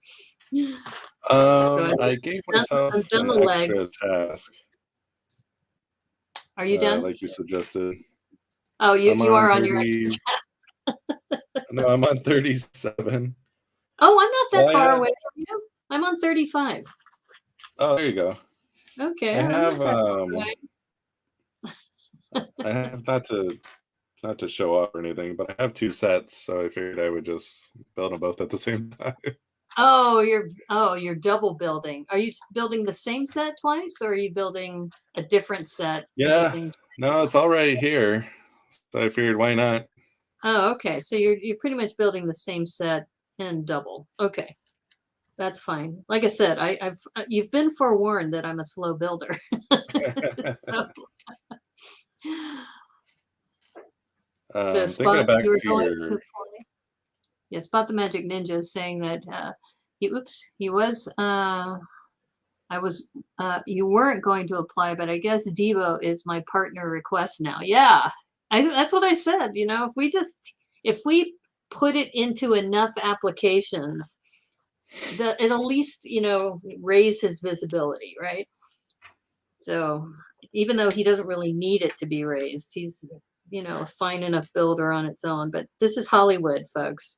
I gave myself I've done an the extra legs. task. Are you done? Like you suggested. Oh, you are on your extra task. No, I'm on 37. Oh, I'm not that far away from you. I'm on 35. Oh, there you go. Okay. I have I have not to show off or anything, but I have 2 sets, so I figured I would just build them both at the same time. Oh, you're double building. Are you building the same set twice, or are you building a different set? Yeah. No, it's all right here. So I figured, why not? Oh, okay. So you're pretty much building the same set and double. Okay. That's fine. Like I said, you've been forewarned that I'm a slow builder. So Spot, you were going to the point. Yeah, Spot the Magic Ninja is saying that he was you weren't going to apply, but I guess Devo is my partner request now. Yeah, that's what I said. If we put it into enough applications, that it'll at least raise his visibility, right? So even though he doesn't really need it to be raised, he's a fine enough builder on its own. But this is Hollywood, folks.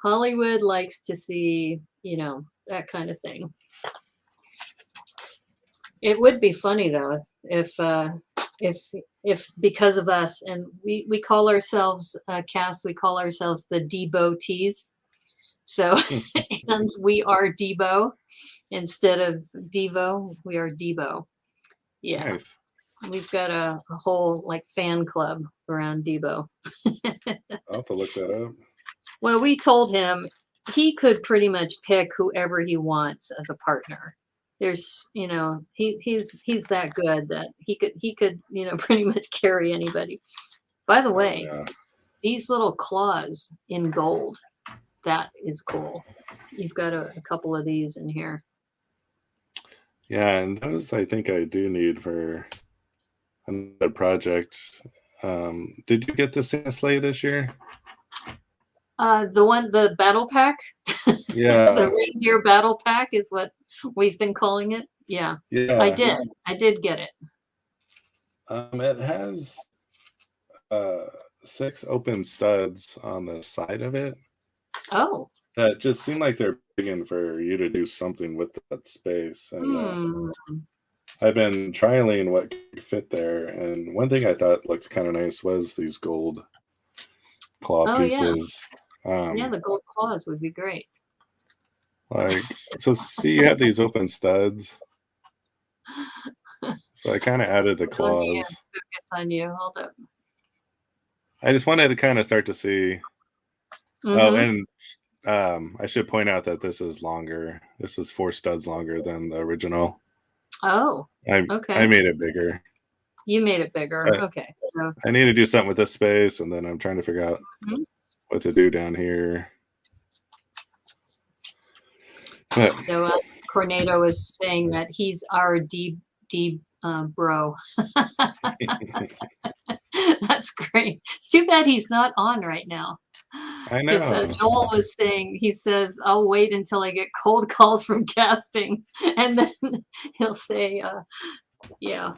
Hollywood likes to see that kind of thing. It would be funny though if because of us, and we call ourselves cast, we call ourselves the Debo-tees. So and we are Debo instead of Devo. We are Debo. Yeah. Nice. We've got a whole fan club around Debo. I'll have to look that up. Well, we told him he could pretty much pick whoever he wants as a partner. There's, he's that good that he could, pretty much carry anybody. By the way, these little claws in gold, that is cool. You've got a couple of these in here. Yeah, and those I think I do need for another project. Did you get the Santa Sleigh this year? The battle pack? Yeah. The reindeer battle pack is what we've been calling it. Yeah. Yeah. I did get it. It has 6 open studs on the side of it. Oh. That just seem like they're big for you to do something with that space. And I've been trialing what could fit there, and one thing I thought looked kind of nice was these gold claw pieces. Yeah, the gold claws would be great. So see, you have these open studs. So I kind of added the claws. Focus on you. Hold up. I just wanted to kind of start to see. Oh, and I should point out that this is longer. This is 4 studs longer than the original. Oh, I okay. made it bigger. You made it bigger. Okay, so I need to do something with this space, and then I'm trying to figure out what to do down here. But, so Cornado is saying that he's our D bro. That's great. It's too bad he's not on right now. I know. Because Joel was saying, he says, I'll wait until I get cold calls from casting. And then he'll say, yeah.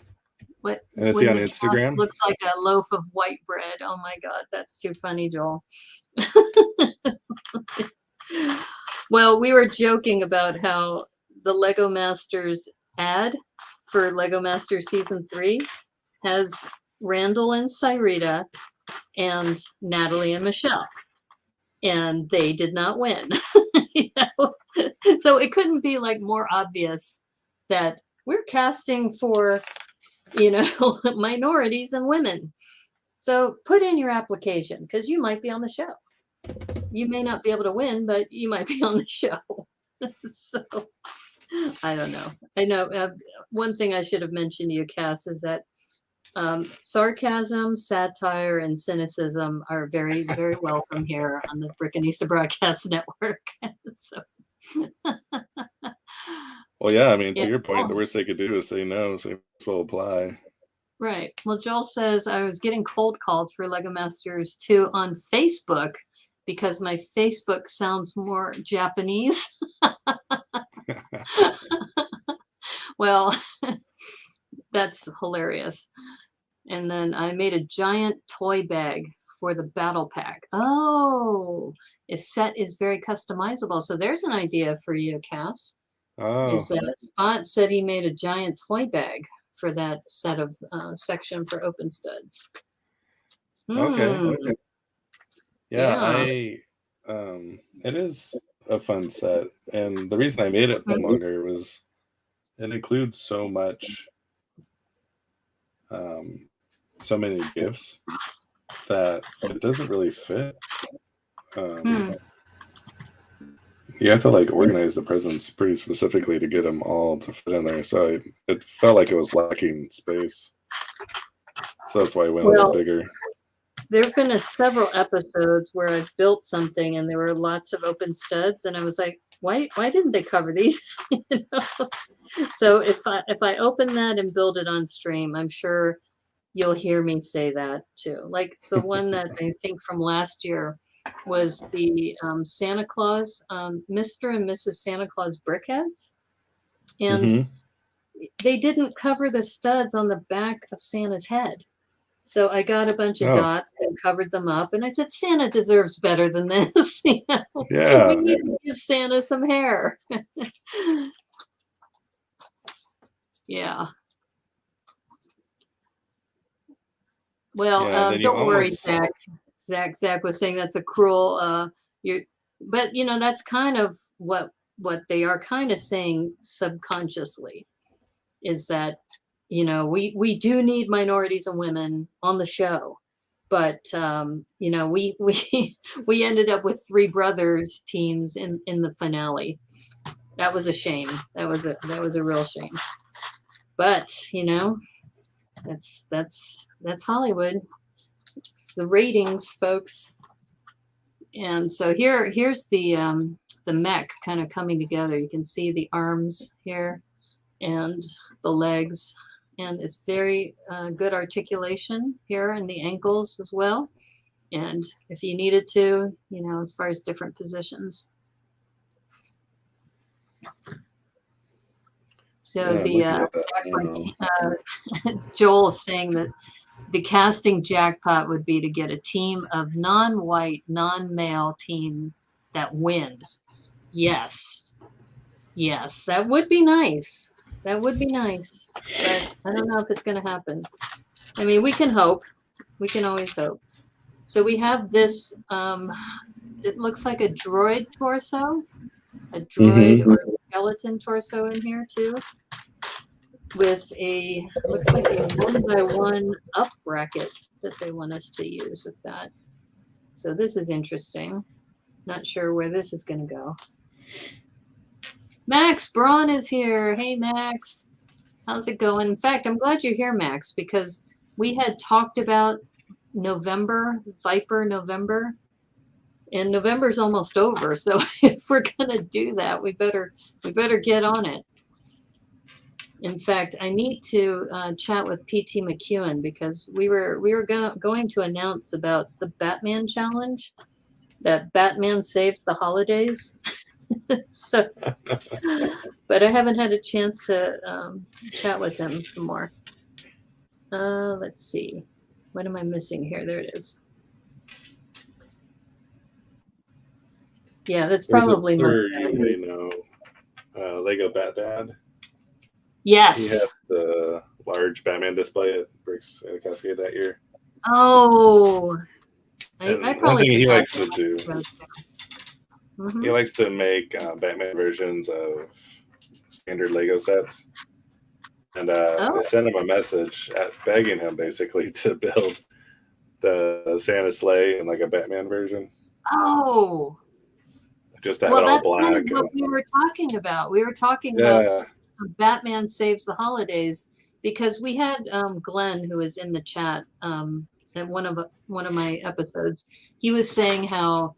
What And is he on the Instagram? cast looks like a loaf of white bread. Oh my God, that's too funny, Joel. Well, we were joking about how the Lego Masters ad for Lego Masters Season 3 has Randall and Cyrita and Natalie and Michelle. And they did not win. So it couldn't be like more obvious that we're casting for, minorities and women. So put in your application because you might be on the show. You may not be able to win, but you might be on the show. So I don't know. I know one thing I should have mentioned to you, Cass, is that sarcasm, satire, and cynicism are very, very welcome here on the Brickanista Broadcast Network. Well, yeah, I mean, to your point, the worst they could do is say no, so this will apply. Right. Well, Joel says I was getting cold calls for Lego Masters 2 on Facebook because my Facebook sounds more Japanese. Well, that's hilarious. And then I made a giant toy bag for the battle pack. Oh, its set is very customizable. So there's an idea for you, Cass. Oh. Is that Spot said he made a giant toy bag for that set of section for open studs. Okay. Yeah, it is a fun set. And the reason I made it longer was it includes so much, so many gifts that it doesn't really fit. You have to like organize the presents pretty specifically to get them all to fit in there. So it felt like it was lacking space. So that's why I went a little bigger. There have been several episodes where I've built something and there were lots of open studs, and I was like, why didn't they cover these? So if I open that and build it on stream, I'm sure you'll hear me say that too. Like the one that I think from last year was the Santa Claus, Mr. and Mrs. Santa Claus brickheads. And they didn't cover the studs on the back of Santa's head. So I got a bunch of dots and covered them up. And I said, Santa deserves better than this. Yeah. We need to give Santa some hair. Yeah. Well, don't worry, Zach. Zach was saying that's a cruel, but that's kind of what they are kind of saying subconsciously is that, we do need minorities and women on the show, but, we ended up with 3 brothers teams in the finale. That was a shame. That was a real shame. But, that's Hollywood. It's the ratings, folks. And so here's the mech kind of coming together. You can see the arms here and the legs, and it's very good articulation here in the ankles as well. And if you needed to, as far as different positions. So Joel's saying that the casting jackpot would be to get a team of non-white, non-male team that wins. Yes, that would be nice. That would be nice, but I don't know if it's going to happen. I mean, we can hope. We can always hope. So we have this, it looks like a droid torso, a droid or a skeleton torso in here too. with looks like a 1x1 up bracket that they want us to use with that. So this is interesting. Not sure where this is going to go. Max Braun is here. Hey, Max. How's it going? In fact, I'm glad you're here, Max, because we had talked about November, Viper November, and November's almost over. So if we're going to do that, we better get on it. In fact, I need to chat with PT McEwen because we were going to announce about the Batman challenge, that Batman saves the holidays. So, but I haven't had a chance to chat with him some more. Let's see. What am I missing here? There it is. Yeah, that's probably you may know Lego Bat Dad. Yes. He had the large Batman display at Bricks Cascade that year. Oh, I one thing he likes to do. Mm-hmm. He likes to make Batman versions of standard Lego sets. And I sent him a message begging him basically to build the Santa sleigh in like a Batman version. Oh. Just to have it all black. Kind of what we were talking about. We were talking about Batman Saves the Holidays because we had Glenn, who was in the chat at one of my episodes. He was saying how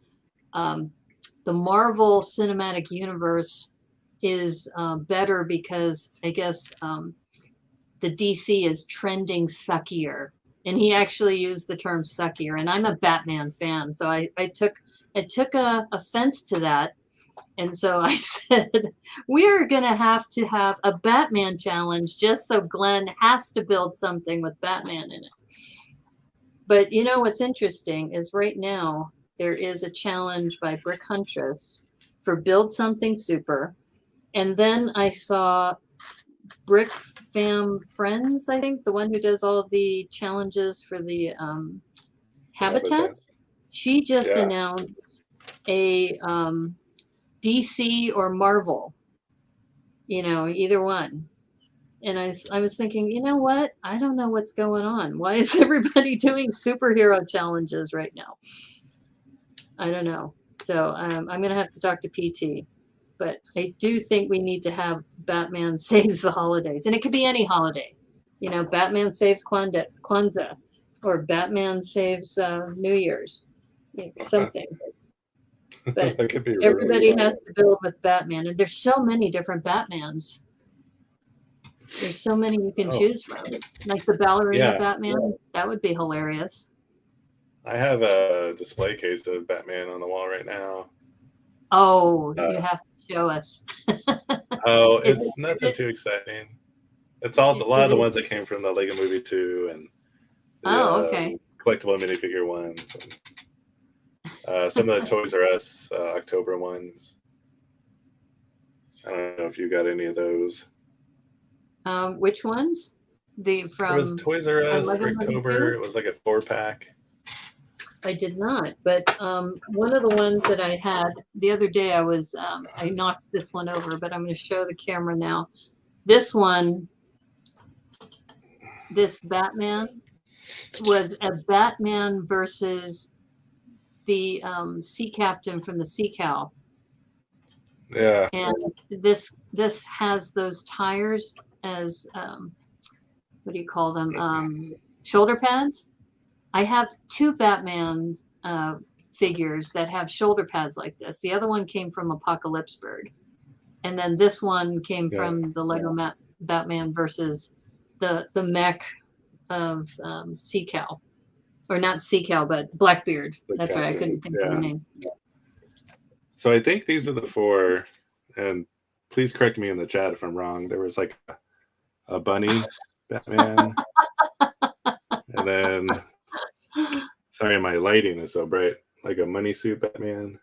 the Marvel Cinematic Universe is better because I guess the DC is trending suckier, and he actually used the term suckier. And I'm a Batman fan, so I took offense to that, and so I said we're gonna have to have a Batman challenge just so Glenn has to build something with Batman in it. But you know what's interesting is right now there is a challenge by Brick Huntress for Build Something Super. And then I saw Brick Fam Friends, I think, the one who does all the challenges for the habitats. She just announced a DC or Marvel, either one. And I was thinking, you know what? I don't know what's going on. Why is everybody doing superhero challenges right now? I don't know. So I'm going to have to talk to PT. But I do think we need to have Batman Saves the Holidays. And it could be any holiday. Batman Saves Kwanzaa or Batman Saves New Year's. Something. But everybody has to build with Batman. And there's so many different Batmans. There's so many you can choose from. Like the ballerina Batman. That would be hilarious. I have a display case of Batman on the wall right now. Oh, you have to show us. It's nothing too exciting. It's a lot of the ones that came from the Lego Movie 2 and the, collectible minifigure ones. And, some of the Toys R Us October ones. I don't know if you got any of those. Which ones? It was Toys R Us October. It was like a 4-pack. I did not, but one of the ones that I had the other day, I knocked this one over, but I'm going to show the camera now. This one, this Batman, was a Batman versus the sea captain from the Sea Cow. Yeah. And this has those tires as what do you call them? Shoulder pads. I have 2 Batman figures that have shoulder pads like this. The other one came from Apocalypseburg. And then this one came from the Lego Batman versus the mech of Sea Cow. Or not Sea Cow, but Blackbeard. That's right. I couldn't think of the name. So I think these are the 4. And please correct me in the chat if I'm wrong. There was like a bunny Batman. And then... Sorry, my lighting is so bright. Like a money suit Batman.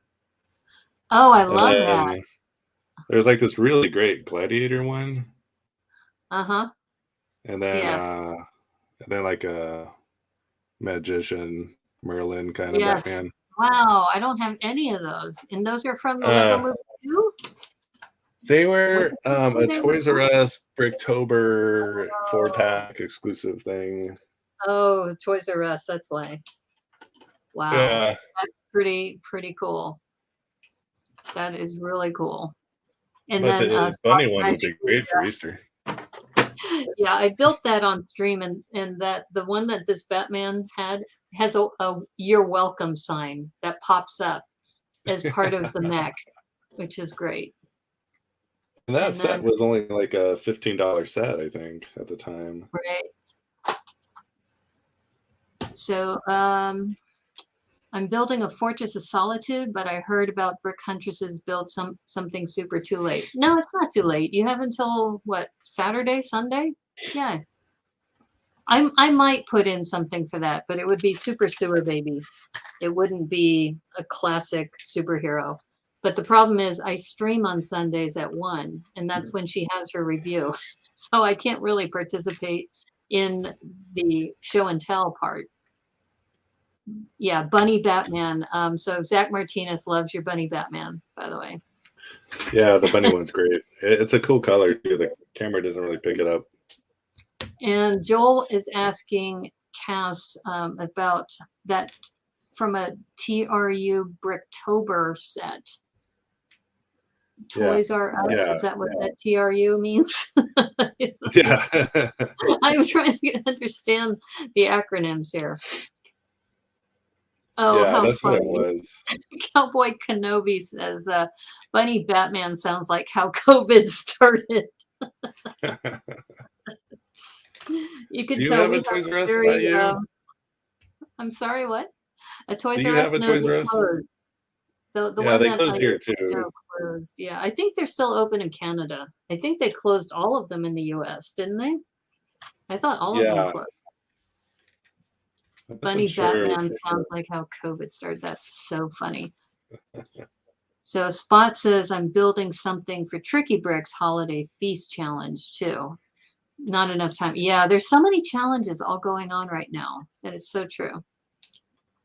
Oh, I love that. There's like this really great gladiator one. Uh-huh. And then like a magician Merlin kind of Batman. Wow, I don't have any of those. And those are from the Lego Movie 2? They were What a they were Toys R called? Us Bricktober 4-pack exclusive thing. Oh, Toys R Us. That's why. Wow, Yeah, that's pretty cool. That is really cool. And but then the Spot bunny one would Magic. be great for Easter. Yeah, I built that on stream, and that the one that this Batman had has a "You're welcome" sign that pops up as part of the mech, which is great. And that And set then was only like a $15 set, I think, at the time. right. So I'm building a Fortress of Solitude, but I heard about Brick Huntresses build something super too late. No, it's not too late. You have until what, Saturday, Sunday? Yeah. I might put in something for that, but it would be Super Sewer Baby. It wouldn't be a classic superhero. But the problem is I stream on Sundays at 1, and that's when she has her review. So I can't really participate in the show and tell part. Yeah, Bunny Batman. So Zach Martinez loves your Bunny Batman, by the way. Yeah, the bunny one's great. It's a cool color too. The camera doesn't really pick it up. And Joel is asking Cass about that from a TRU Bricktober set. Toys R Us. Yeah. Is that what that TRU means? Yeah. I'm trying to understand the acronyms here. Oh, Yeah, how that's funny. what it was. Cowboy Kenobi says, Bunny Batman sounds like how COVID started. You can Do you tell have we a Toys R Us by very, you? I'm sorry, what? A Toys Do R you Us? have a No, Toys they R Us? closed. The Yeah, one they that closed I here too. closed. Yeah, I think they're still open in Canada. I think they closed all of them in the US, didn't they? I thought all of them Yeah. closed. I wasn't Bunny sure Batman if- sounds like how COVID started. That's so funny. So Spot says, I'm building something for Tricky Bricks Holiday Feast Challenge too. Not enough time. Yeah, there's so many challenges all going on right now. That is so true.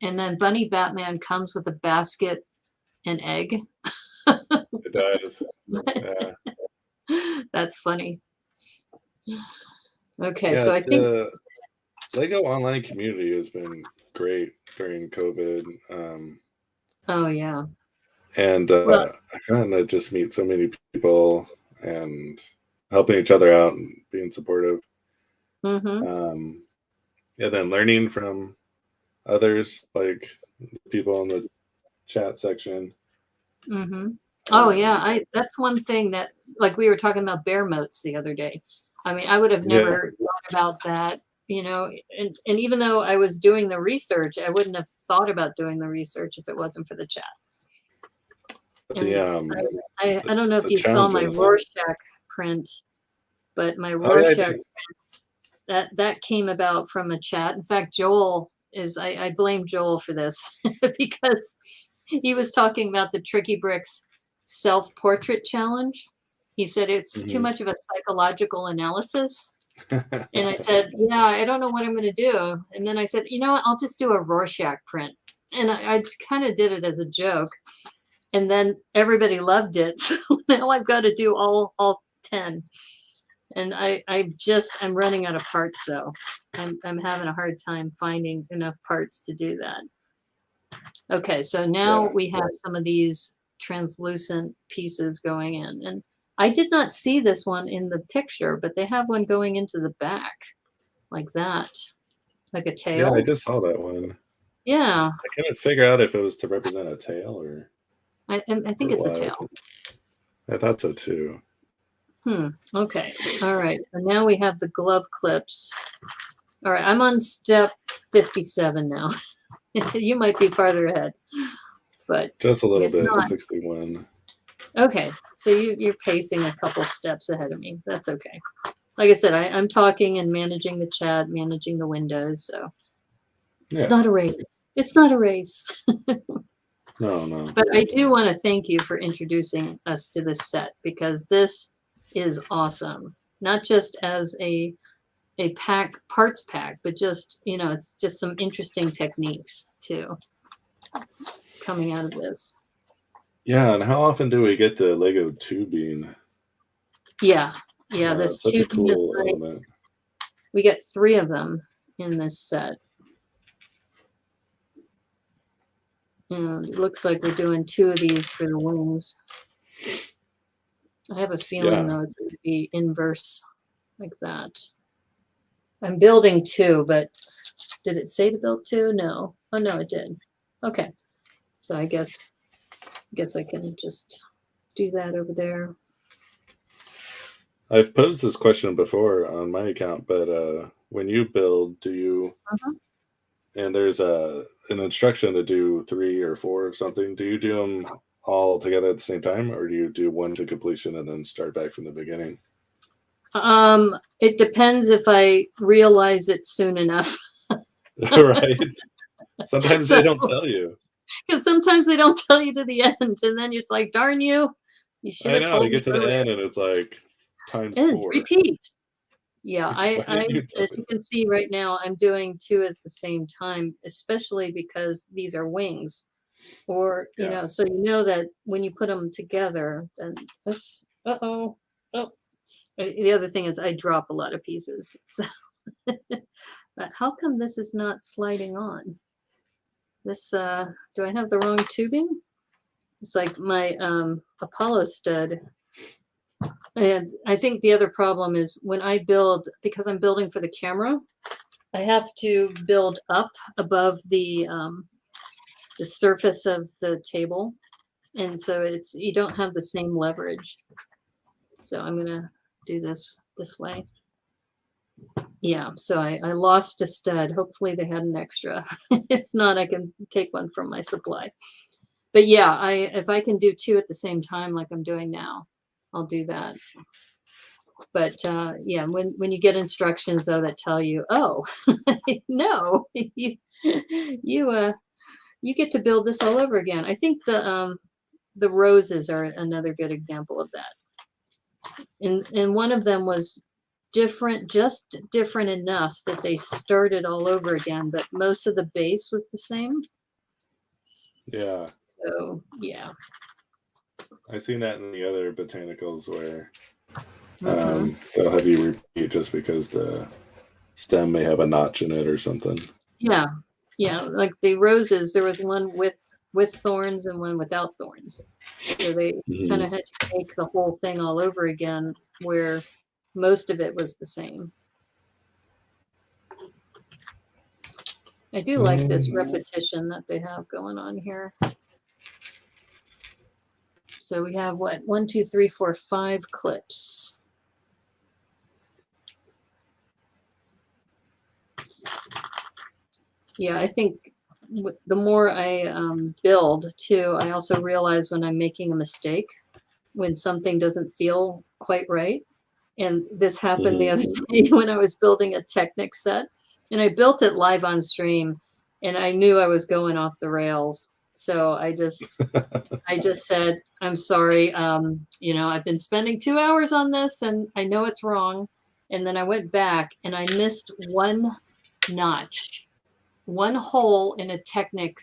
And then Bunny Batman comes with a basket and egg. It does. Yeah. That's funny. Okay, Yeah, so I think the Lego online community has been great during COVID. oh yeah. And Well, I kind of just meet so many people and helping each other out and being supportive. mm-hmm. Yeah, then learning from others, like people in the chat section. Mm-hmm. Oh yeah, that's one thing that, like, we were talking about bear moats the other day. I mean, I would have never thought about that, and even though I was doing the research, I wouldn't have thought about doing the research if it wasn't for the chat. And I don't know if the you saw my challenges. Rorschach print, but my Oh, Rorschach yeah, print, that came about from a chat. In fact, Joel is, I blame Joel for this because he was talking about the Tricky Bricks self-portrait challenge. He said it's too much of a psychological analysis. And I said, yeah, I don't know what I'm going to do. And then I said, you know what, I'll just do a Rorschach print. And I just kind of did it as a joke. And then everybody loved it. So now I've got to do all 10. And I'm running out of parts though. I'm having a hard time finding enough parts to do that. Okay, so now we have some of these translucent pieces going in. And I did not see this one in the picture, but they have one going into the back like that, like a tail. Yeah, I just saw that one. Yeah. I couldn't figure out if it was to represent a tail or. I think it's a tail. I thought so too. Okay. All right. So now we have the glove clips. All right. I'm on step 57 now. You might be farther ahead, but just a little bit. Not, 61. Okay. So you're pacing a couple steps ahead of me. That's okay. Like I said, I'm talking and managing the chat, managing the windows. So it's not a race. It's not a race. No. But I do want to thank you for introducing us to this set, because this is awesome. Not just as a parts pack, but just, it's just some interesting techniques too coming out of this. Yeah, and how often do we get the Lego tubing? Yeah. Yeah. This Such a tubing is cool nice. element. We get 3 of them in this set. And it looks like we're doing 2 of these for the wings. I have a feeling, though, it's going to be inverse like that. I'm building 2, but did it say to build 2? No. Oh, no, it did. Okay. So I guess I can just do that over there. I've posed this question before on my account, but when you build, do you, and there's an instruction to do 3 or 4 of something, do you do them all together at the same time, or do you do one to completion and then start back from the beginning? It depends if I realize it soon enough. Right. Sometimes they don't tell you. Because sometimes they don't tell you to the end, and then you're just like, darn you. You should have told me. You get to the end and it's like times 4. Repeat. Yeah, Why didn't you tell as me you can see right now, I'm doing 2 at the same time, especially because these are wings. Or, you know, so you know that when you put them together, then, oops, oh. The other thing is I drop a lot of pieces. So, but how come this is not sliding on? This, do I have the wrong tubing? It's like my Apollo stud. And I think the other problem is when I build, because I'm building for the camera, I have to build up above the surface of the table. And so you don't have the same leverage. So I'm gonna do this way. Yeah, so I lost a stud. Hopefully they had an extra. If not, I can take one from my supply. But yeah, if I can do 2 at the same time like I'm doing now, I'll do that. But yeah, when you get instructions though that tell you, oh, no, you get to build this all over again. I think the roses are another good example of that. And one of them was just different enough that they started all over again, but most of the base was the same. Yeah. So yeah. I've seen that in the other botanicals where they'll have you repeat just because the stem may have a notch in it or something. Yeah. Yeah. Like the roses, there was one with thorns and one without thorns. So they kind of had to make the whole thing all over again where most of it was the same. I do like this repetition that they have going on here. So we have what? 1, 2, 3, 4, 5 clips. Yeah, I think the more I build too, I also realize when I'm making a mistake, when something doesn't feel quite right. And this happened the other day when I was building a Technic set, and I built it live on stream, and I knew I was going off the rails. So I just said, I'm sorry. You know, I've been spending 2 hours on this and I know it's wrong. And then I went back and I missed one notch, one hole in a Technic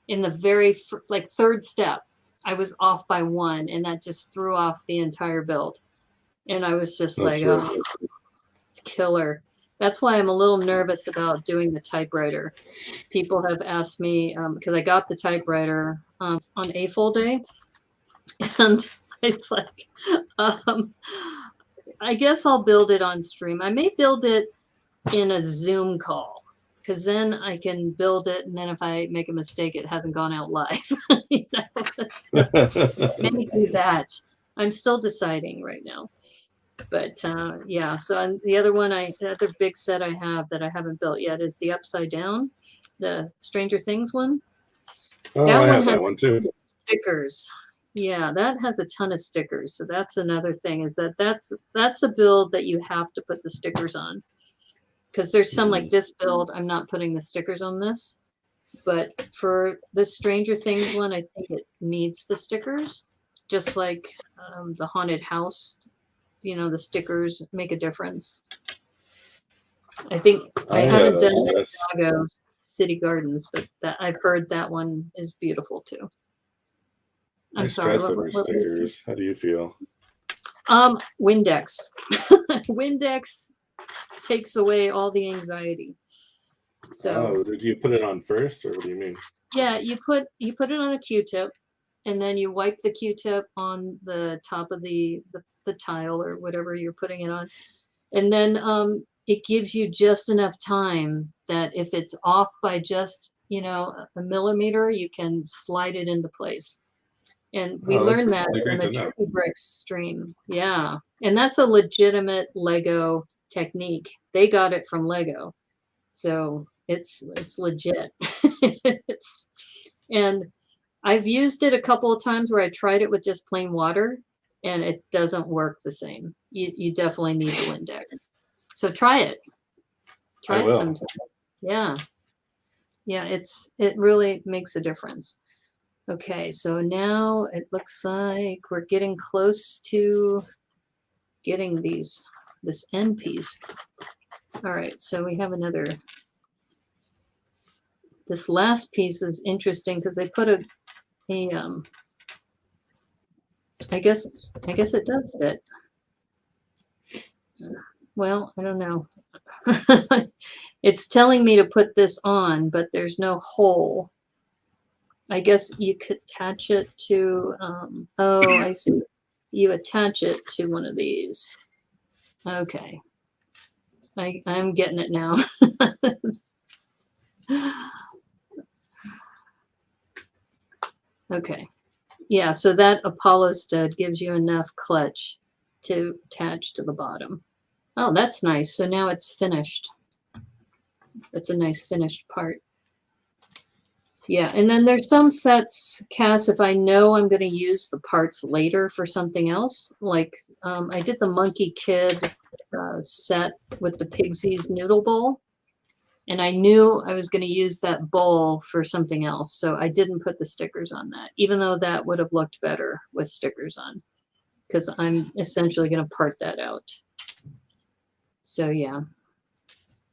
in the very like 3rd step. I was off by 1 and that just threw off the entire build. And I was just like, oh, killer. That's why I'm a little nervous about doing the typewriter. People have asked me, because I got the typewriter on AFOL day. And it's like, I guess I'll build it on stream. I may build it in a Zoom call, because then I can build it. And then if I make a mistake, it hasn't gone out live. You know? Maybe do that. I'm still deciding right now. But yeah, so the other big set I have that I haven't built yet is the Upside Down, the Stranger Things one. Oh, I have that one too. Stickers. Yeah, that has a ton of stickers. So that's another thing, is that's a build that you have to put the stickers on. Because there's some like this build, I'm not putting the stickers on this. But for the Stranger Things one, I think it needs the stickers. Just like the Haunted House. You know, the stickers make a difference. I think I haven't done the Chicago City Gardens, but I've heard that one is beautiful too. I'm sorry. Stress over stickers. How do you feel? Windex. Windex takes away all the anxiety. So did you put it on first, or what do you mean? yeah, you put it on a Q-tip, and then you wipe the Q-tip on the top of the tile or whatever you're putting it on. And then it gives you just enough time that if it's off by just, a millimeter, you can slide it into place. And we learned that in the PickABrick stream. Yeah. And that's a legitimate Lego technique. They got it from Lego. So it's legit. And I've used it a couple of times where I tried it with just plain water, and it doesn't work the same. You definitely need the Windex. So try it. Try it sometime. Yeah. Yeah, it really makes a difference. Okay, so now it looks like we're getting close to getting this end piece. All right, so we have another. This last piece is interesting because they put I guess it does fit. Well, I don't know. It's telling me to put this on, but there's no hole. I guess you could attach it to, oh, I see. You attach it to one of these. Okay. I'm getting it now. Okay. Yeah, so that Apollo stud gives you enough clutch to attach to the bottom. Oh, that's nice. So now it's finished. That's a nice finished part. Yeah, and then there's some sets, Cass, if I know I'm going to use the parts later for something else, like I did the Monkey Kid set with the Pigsies noodle bowl, and I knew I was going to use that bowl for something else, so I didn't put the stickers on that, even though that would have looked better with stickers on, because I'm essentially going to part that out. So yeah,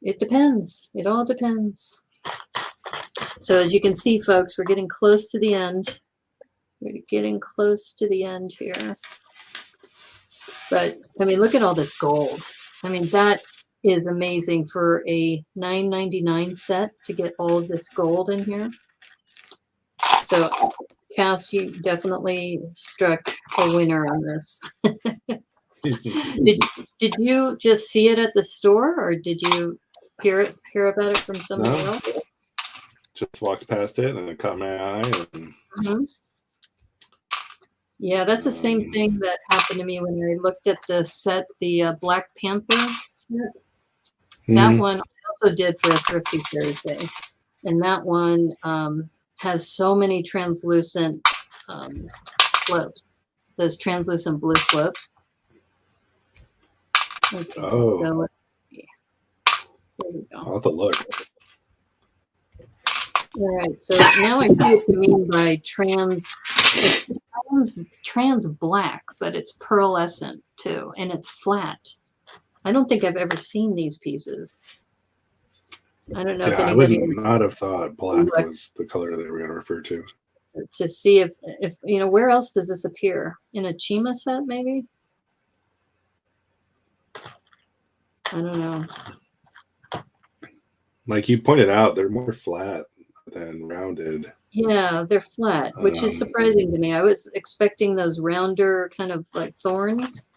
it depends. It all depends. So as you can see, folks, we're getting close to the end. We're getting close to the end here. But, I mean, look at all this gold. I mean, that is amazing for a $9.99 set to get all of this gold in here. So, Cass, you definitely struck a winner on this. Did you just see it at the store, or did you hear about it from somebody else? Just walked past it and it caught my eye. And... Yeah, that's the same thing that happened to me when I looked at the set, the Black Panther set. That one I also did for a Thrifty Thursday. And that one has so many translucent slopes, those translucent blue slopes. Okay, oh, so, yeah. There we go. I'll have to look. All right, so now I see what you mean by trans black, but it's pearlescent too, and it's flat. I don't think I've ever seen these pieces. I don't know if anybody. I would not have thought black was the color that we're going to refer to. To see if where else does this appear? In a Chima set, maybe? I don't know. Like you pointed out, they're more flat than rounded. Yeah, they're flat, which is surprising to me. I was expecting those rounder kind of like thorns.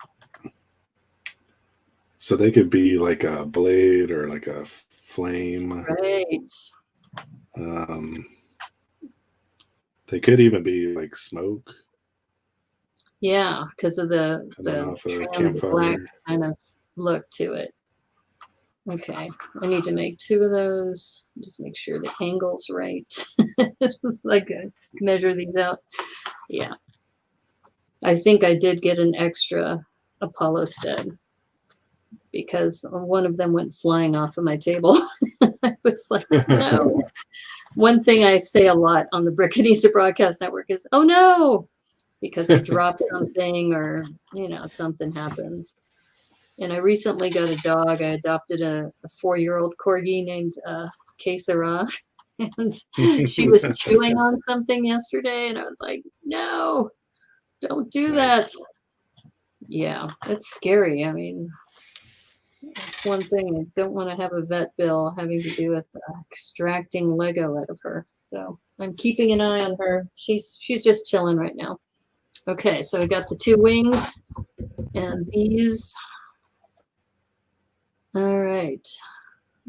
So they could be like a blade or like a flame. Right. They could even be like smoke. Yeah, because of the trans black kind of look to it. Okay, I need to make 2 of those. Just make sure the angle's right. Just like measure these out. Yeah. I think I did get an extra Apollo stud because one of them went flying off of my table. I was like, no. One thing I say a lot on the Brickanista Broadcast Network is, oh no, because I dropped something or, something happens. And I recently got a dog. I adopted a 4-year-old corgi named Kesara. And she was chewing on something yesterday. And I was like, no, don't do that. Yeah, it's scary. I mean, it's one thing. I don't want to have a vet bill having to do with extracting Lego out of her. So I'm keeping an eye on her. She's just chilling right now. Okay, so we got the 2 wings and these. All right.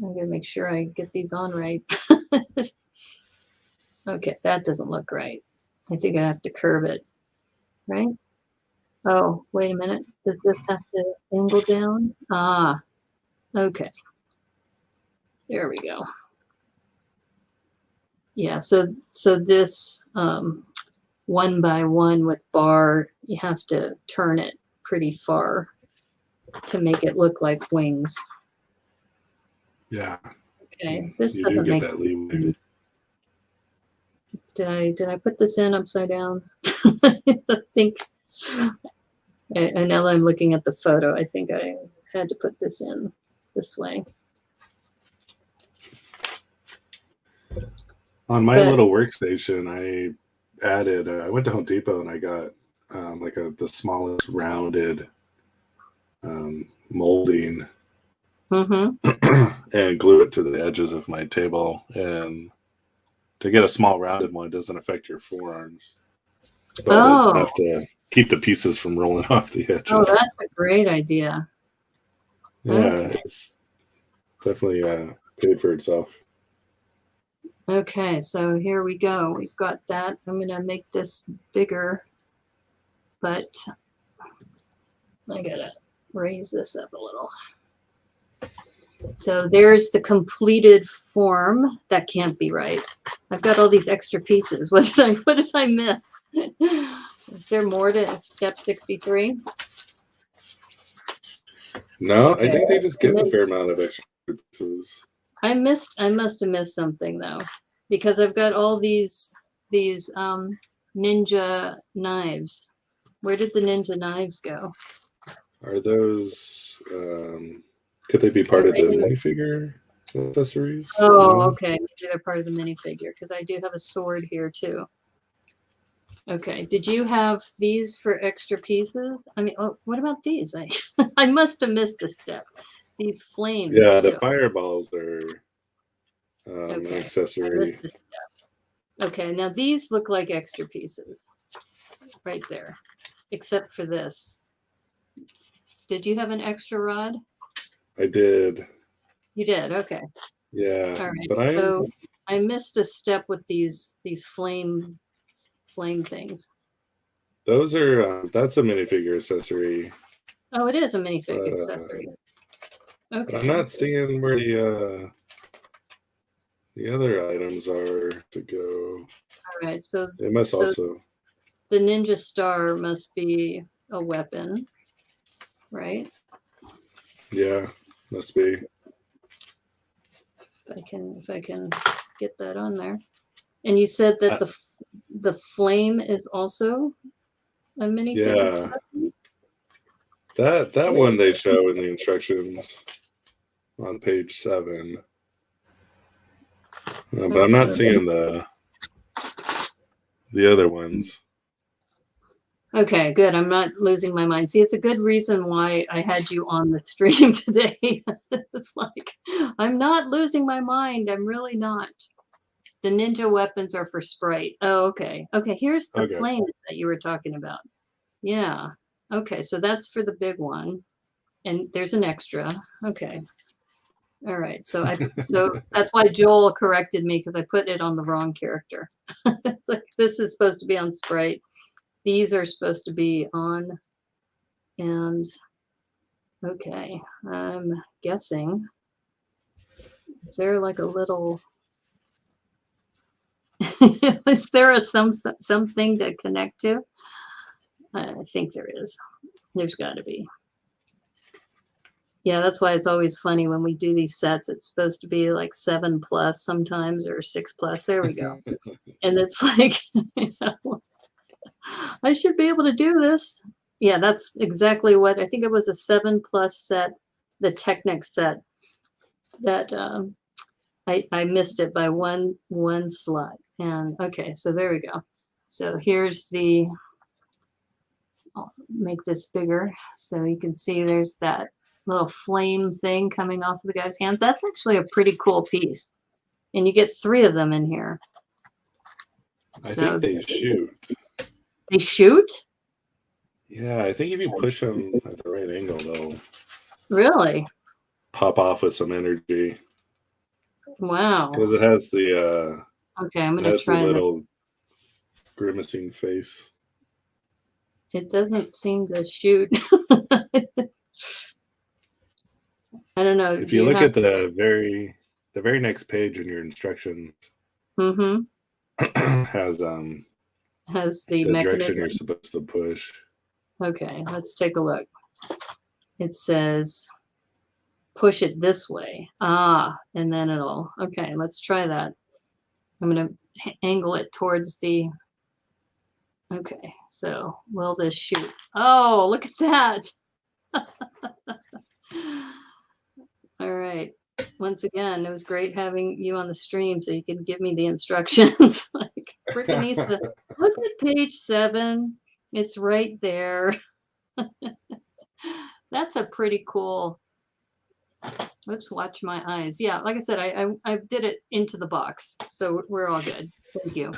I'm gonna make sure I get these on right. Okay, that doesn't look right. I think I have to curve it, right? Oh, wait a minute. Does this have to angle down? Ah, okay. There we go. Yeah, so this 1 by 1 with bar, you have to turn it pretty far to make it look like wings. Yeah. Okay, this You doesn't do make get that leeway. Did I put this in upside down? I think, and now that I'm looking at the photo, I think I had to put this in this way. On my little workstation, I added, I went to Home Depot and I got like the smallest rounded molding and glue it to the edges of my table. And to get a small rounded one, it doesn't affect your forearms, but it's enough to keep the pieces from rolling off the edges. Oh, that's a great idea. Yeah, okay. It's definitely paid for itself. Okay, so here we go. We've got that. I'm going to make this bigger, but I got to raise this up a little. So there's the completed form. That can't be right. I've got all these extra pieces. What did I miss? Is there more to step 63? No, okay. I think they just give a fair amount of extra pieces. I must have missed something though, because I've got all these ninja knives. Where did the ninja knives go? Are those could they be part of the minifigure accessories? Oh, okay. Maybe they're part of the minifigure because I do have a sword here too. Okay. Did you have these for extra pieces? I mean, oh, what about these? I must have missed a step. These flames. Yeah, too. The fireballs are an accessory. Okay, now these look like extra pieces right there, except for this. Did you have an extra rod? I did. You did, okay. Yeah. All right. But So I missed a step with these flame things. Those are that's a minifigure accessory. Oh, it is a minifig accessory. Okay. I'm not seeing where the other items are to go. All right, so it must also. The ninja star must be a weapon, right? Yeah, must be. If I can get that on there. And you said that the flame is also a minifig. Yeah. That one they show in the instructions on page 7. But I'm not seeing the other ones. Okay, good. I'm not losing my mind. See, it's a good reason why I had you on the stream today. It's like, I'm not losing my mind. I'm really not. The ninja weapons are for Sprite. Oh, okay. Okay, here's the flame that you were talking about. Yeah. Okay, so that's for the big one. And there's an extra. Okay. All right. So that's why Joel corrected me because I put it on the wrong character. It's like this is supposed to be on Sprite. These are supposed to be on, and okay, I'm guessing. Is there like a little? Is there a something to connect to? I think there is. There's got to be. Yeah, that's why it's always funny when we do these sets. It's supposed to be like 7+ sometimes or 6+. There we go. And it's like, you know, I should be able to do this. Yeah, that's exactly what I think it was, a 7+ set, the Technic set that I missed it by one slot. And okay, so there we go. So here's the I'll make this bigger so you can see there's that little flame thing coming off of the guy's hands. That's actually a pretty cool piece. And you get 3 of them in here. I think they shoot. They shoot? Yeah, I think if you push them at the right angle, they'll Really? pop off with some energy. Wow. Because it has the okay, I'm gonna try the little grimacing face. It doesn't seem to shoot. I don't know. If you look at the very next page in your instructions, has the direction you're supposed to push. Okay, let's take a look. It says push it this way. And then it'll, okay, let's try that. I'm going to angle it towards the, okay, so will this shoot? Oh, look at that. All right. Once again, it was great having you on the stream so you could give me the instructions. Like, Brickanista, look at page 7. It's right there. That's a pretty cool. Oops, watch my eyes. Yeah, like I said, I did it into the box, so we're all good. Thank you.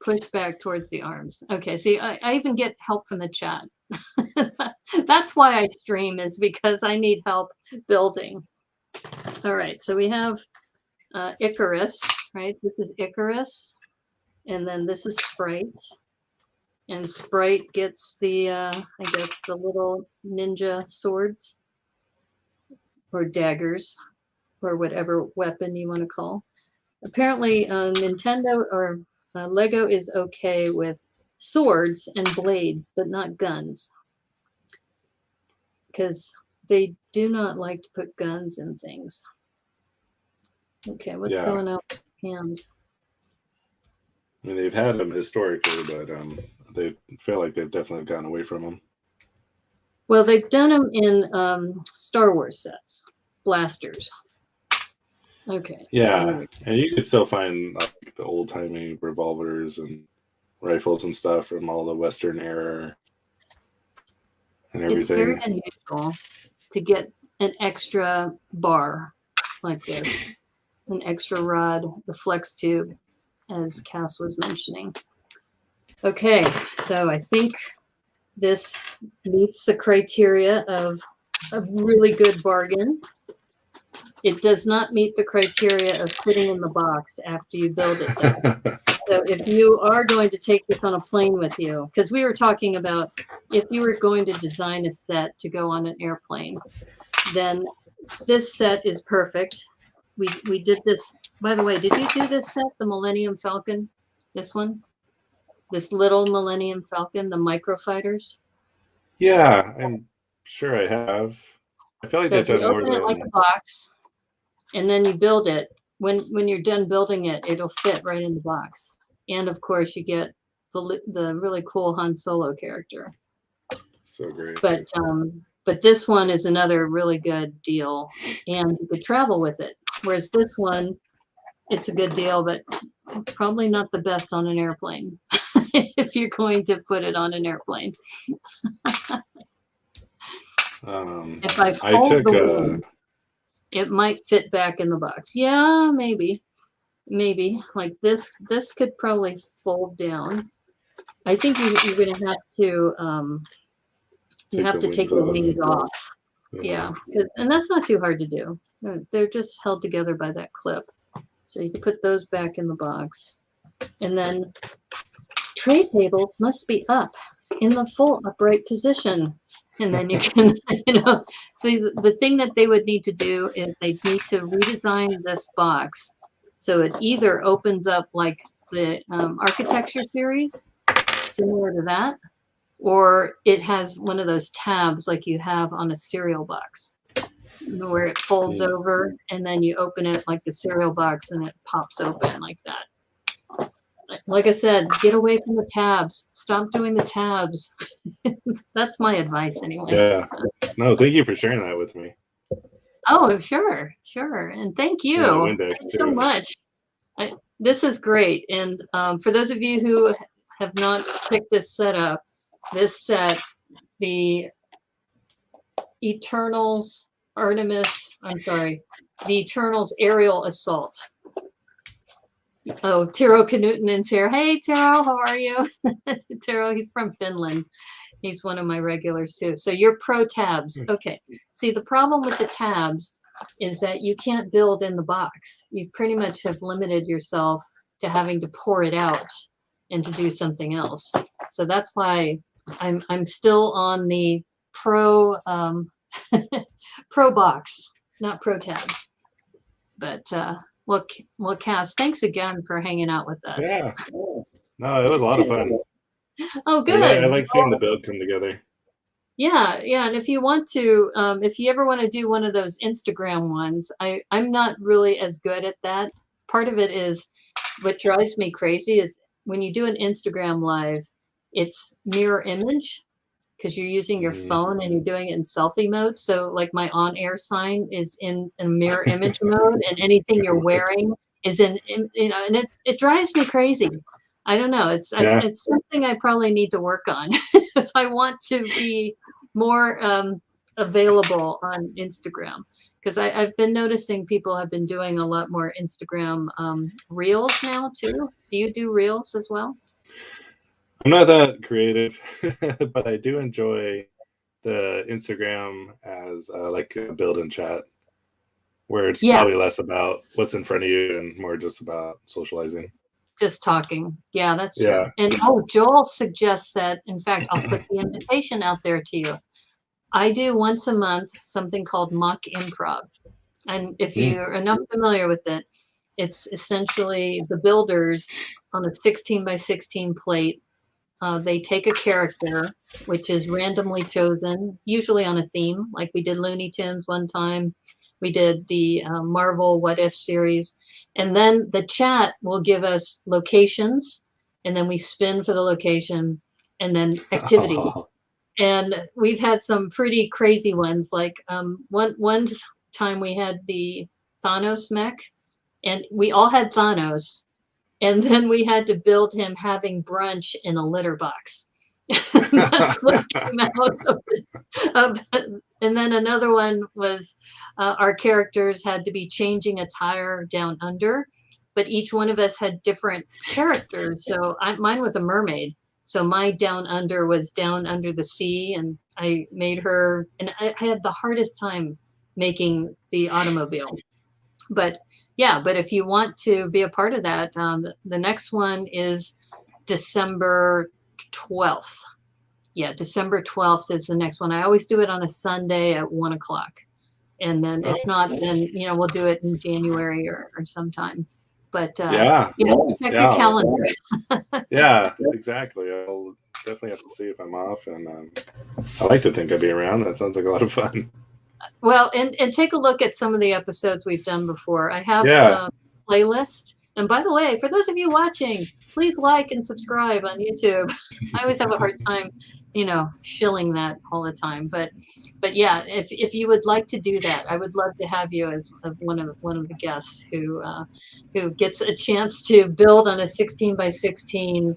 Push back towards the arms. Okay, see, I even get help from the chat. That's why I stream, is because I need help building. All right, so we have Icarus, right? This is Icarus, and then this is Sprite. And Sprite gets the, I guess, the little ninja swords or daggers or whatever weapon you want to call. Apparently, Nintendo or Lego is okay with swords and blades, but not guns. Because they do not like to put guns in things. Okay, what's going on with the hand? I mean, they've had them historically, but they feel like they've definitely gone away from them. Well, they've done them in Star Wars sets, blasters. Okay. Yeah, and you could still find like the old-timey revolvers and rifles and stuff from all the Western era and everything. It's very unusual to get an extra bar like this, an extra rod, the flex tube, as Cass was mentioning. Okay, so I think this meets the criteria of a really good bargain. It does not meet the criteria of fitting in the box after you build it, though. So if you are going to take this on a plane with you, because we were talking about if you were going to design a set to go on an airplane, then this set is perfect. We did this, by the way, did you do this set, the Millennium Falcon? This one? This little Millennium Falcon, the microfighters? Yeah, I'm sure I have. I feel like so they've done more than... it like a box, and then you build it. When you're done building it, it'll fit right in the box. And of course, you get the really cool Han Solo character. So great. But this one is another really good deal, and you could travel with it. Whereas this one, it's a good deal, but probably not the best on an airplane if you're going to put it on an airplane. If I fold the wing, it might fit back in the box. Yeah, maybe. Like this could probably fold down. I think you're going to have to you have to take the wings off. Yeah, and that's not too hard to do. They're just held together by that clip. So you can put those back in the box. And then tray tables must be up in the full upright position. And then you can, so the thing that they would need to do is they need to redesign this box so it either opens up like the architecture series, similar to that, or it has one of those tabs like you have on a cereal box, where it folds over and then you open it like the cereal box and it pops open like that. Like I said, get away from the tabs. Stop doing the tabs. That's my advice anyway. Yeah. No, thank you for sharing that with me. Oh, sure. And thank you. Yeah, thank you so much. This is great. And for those of you who have not picked this set up, this set, the Eternals the Eternals Aerial Assault. Oh, Tero Kanutinen's here. Hey, Tero, how are you? Tero, he's from Finland. He's one of my regulars too. So you're pro tabs. Okay. See, the problem with the tabs is that you can't build in the box. You pretty much have limited yourself to having to pour it out and to do something else. So that's why I'm still on the pro pro box, not pro tabs. But well, Cass, thanks again for hanging out with us. Yeah. No, it was a lot of fun. Oh, good. I like seeing the build come together. Yeah. And if you want to, if you ever want to do one of those Instagram ones, I'm not really as good at that. Part of it is what drives me crazy is when you do an Instagram live, it's mirror image because you're using your phone and you're doing it in selfie mode. So like my on-air sign is in a mirror image mode, and anything you're wearing is in and it drives me crazy. I don't know. It's something I probably need to work on if I want to be more available on Instagram. Because I've been noticing people have been doing a lot more Instagram reels now too. Do you do reels as well? I'm not that creative, but I do enjoy the Instagram as like a build and chat, where it's probably less about what's in front of you and more just about socializing. Just talking. Yeah, that's true. Yeah. And Joel suggests that, in fact, I'll put the invitation out there to you. I do once a month something called mock improv. And if you're not familiar with it, it's essentially the builders on a 16 by 16 plate. They take a character, which is randomly chosen, usually on a theme, like we did Looney Tunes one time. We did the Marvel What If series. And then the chat will give us locations, and then we spin for the location, and then activities. Oh. And we've had some pretty crazy ones. Like one time we had the Thanos mech, and we all had Thanos. And then we had to build him having brunch in a litter box. That's what came out of it. And then another one was our characters had to be changing attire down under, but each one of us had different characters. So mine was a mermaid. So my down under was down under the sea, and I made her, and I had the hardest time making the automobile. But yeah, but if you want to be a part of that, the next one is December 12th. Yeah, December 12th is the next one. I always do it on a Sunday at 1 o'clock. And then if not, then, we'll do it in January or sometime. But check your calendar. Yeah, exactly. I'll definitely have to see if I'm off. And I like to think I'd be around. That sounds like a lot of fun. Well, and take a look at some of the episodes we've done before. I have a playlist. And by the way, for those of you watching, please like and subscribe on YouTube. I always have a hard time, shilling that all the time. But yeah, if you would like to do that, I would love to have you as one of the guests who gets a chance to build on a 16 by 16.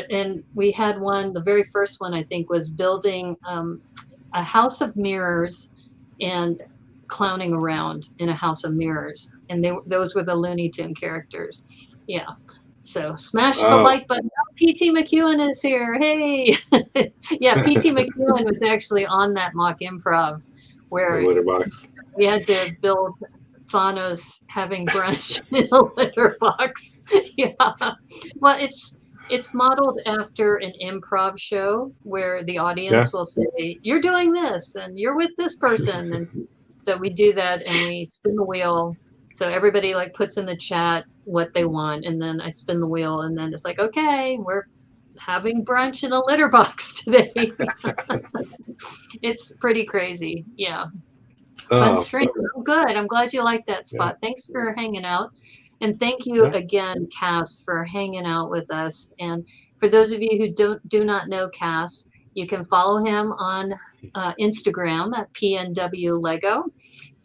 And we had one, the very first one I think was building a house of mirrors and clowning around in a house of mirrors, and those were the Looney Tune characters. Yeah, so smash the like button. Oh, PT McEwen is here. Hey. Yeah, PT McEwen was actually on that mock improv where litter box. We had to build Thanos having brunch in a litter box. Yeah, well, it's modeled after an improv show where the audience will say, "You're doing this, and you're with this person," and so we do that, and we spin the wheel. So everybody puts in the chat what they want, and then I spin the wheel, and then it's like, okay, we're having brunch in a litter box today. It's pretty crazy. Yeah. Fun stream. Oh, good. I'm glad you like that spot. Yeah. Thanks for hanging out. And thank you again, Cass, for hanging out with us. And for those of you who do not know Cass, you can follow him on Instagram at PNW Lego.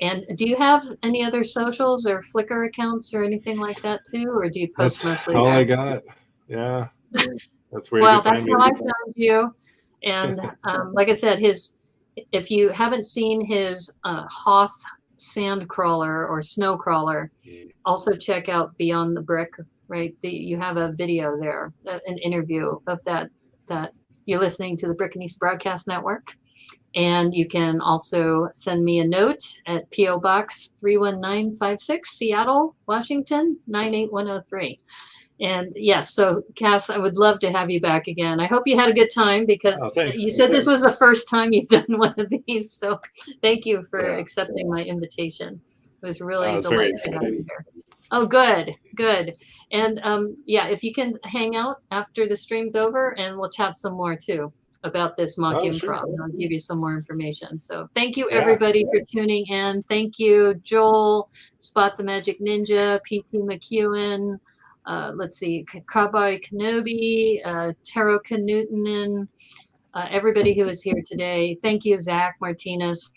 And do you have any other socials or Flickr accounts or anything like that too? Or do you post mostly all there? I got. Yeah. That's where Well, you can that's find me. how I found you. And like I said, if you haven't seen his Hoth sand crawler or snow crawler, also check out Beyond the Brick, right? You have a video there, an interview of that you're listening to the Brickanese Broadcast Network. And you can also send me a note at P.O. Box 31956, Seattle, Washington, 98103. And yes, so Cass, I would love to have you back again. I hope you had a good time because you said this was the first time you've done one of these. So thank you for accepting my invitation. It was really delightful to have you here. Oh, good, good. And yeah, if you can hang out after the stream's over and we'll chat some more too about this mock improv. Sure. I'll give you some more information. So thank you everybody for tuning in. Thank you, Joel, Spot the Magic Ninja, PT McEwen, let's see, Cowboy Kenobi, Taro Knutinen, everybody who is here today. Thank you, Zach Martinez.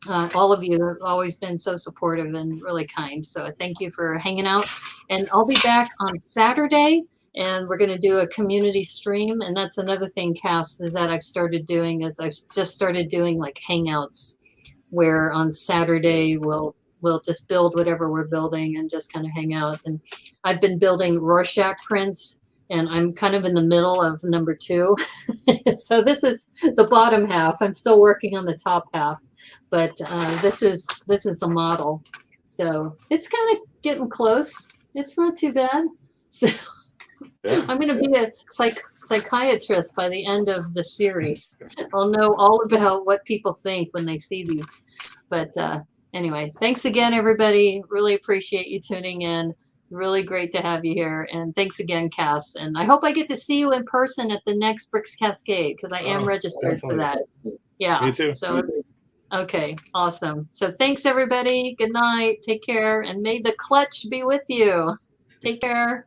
All of you have always been so supportive and really kind. So thank you for hanging out. And I'll be back on Saturday, and we're going to do a community stream. And that's another thing, Cass, is that I've started doing is I've just started doing like hangouts where on Saturday we'll just build whatever we're building and just kind of hang out. And I've been building Rorschach prints, and I'm kind of in the middle of number 2. So this is the bottom half. I'm still working on the top half, but this is the model. So it's kind of getting close. It's not too bad. So I'm going to be a psychiatrist by the end of the series. I'll know all about what people think when they see these. But anyway, thanks again, everybody. Really appreciate you tuning in. Really great to have you here. And thanks again, Cass. And I hope I get to see you in person at the next Bricks Cascade because I am registered for that. Yeah. Me too. So, okay, awesome. So thanks, everybody. Good night. Take care. And may the clutch be with you. Take care.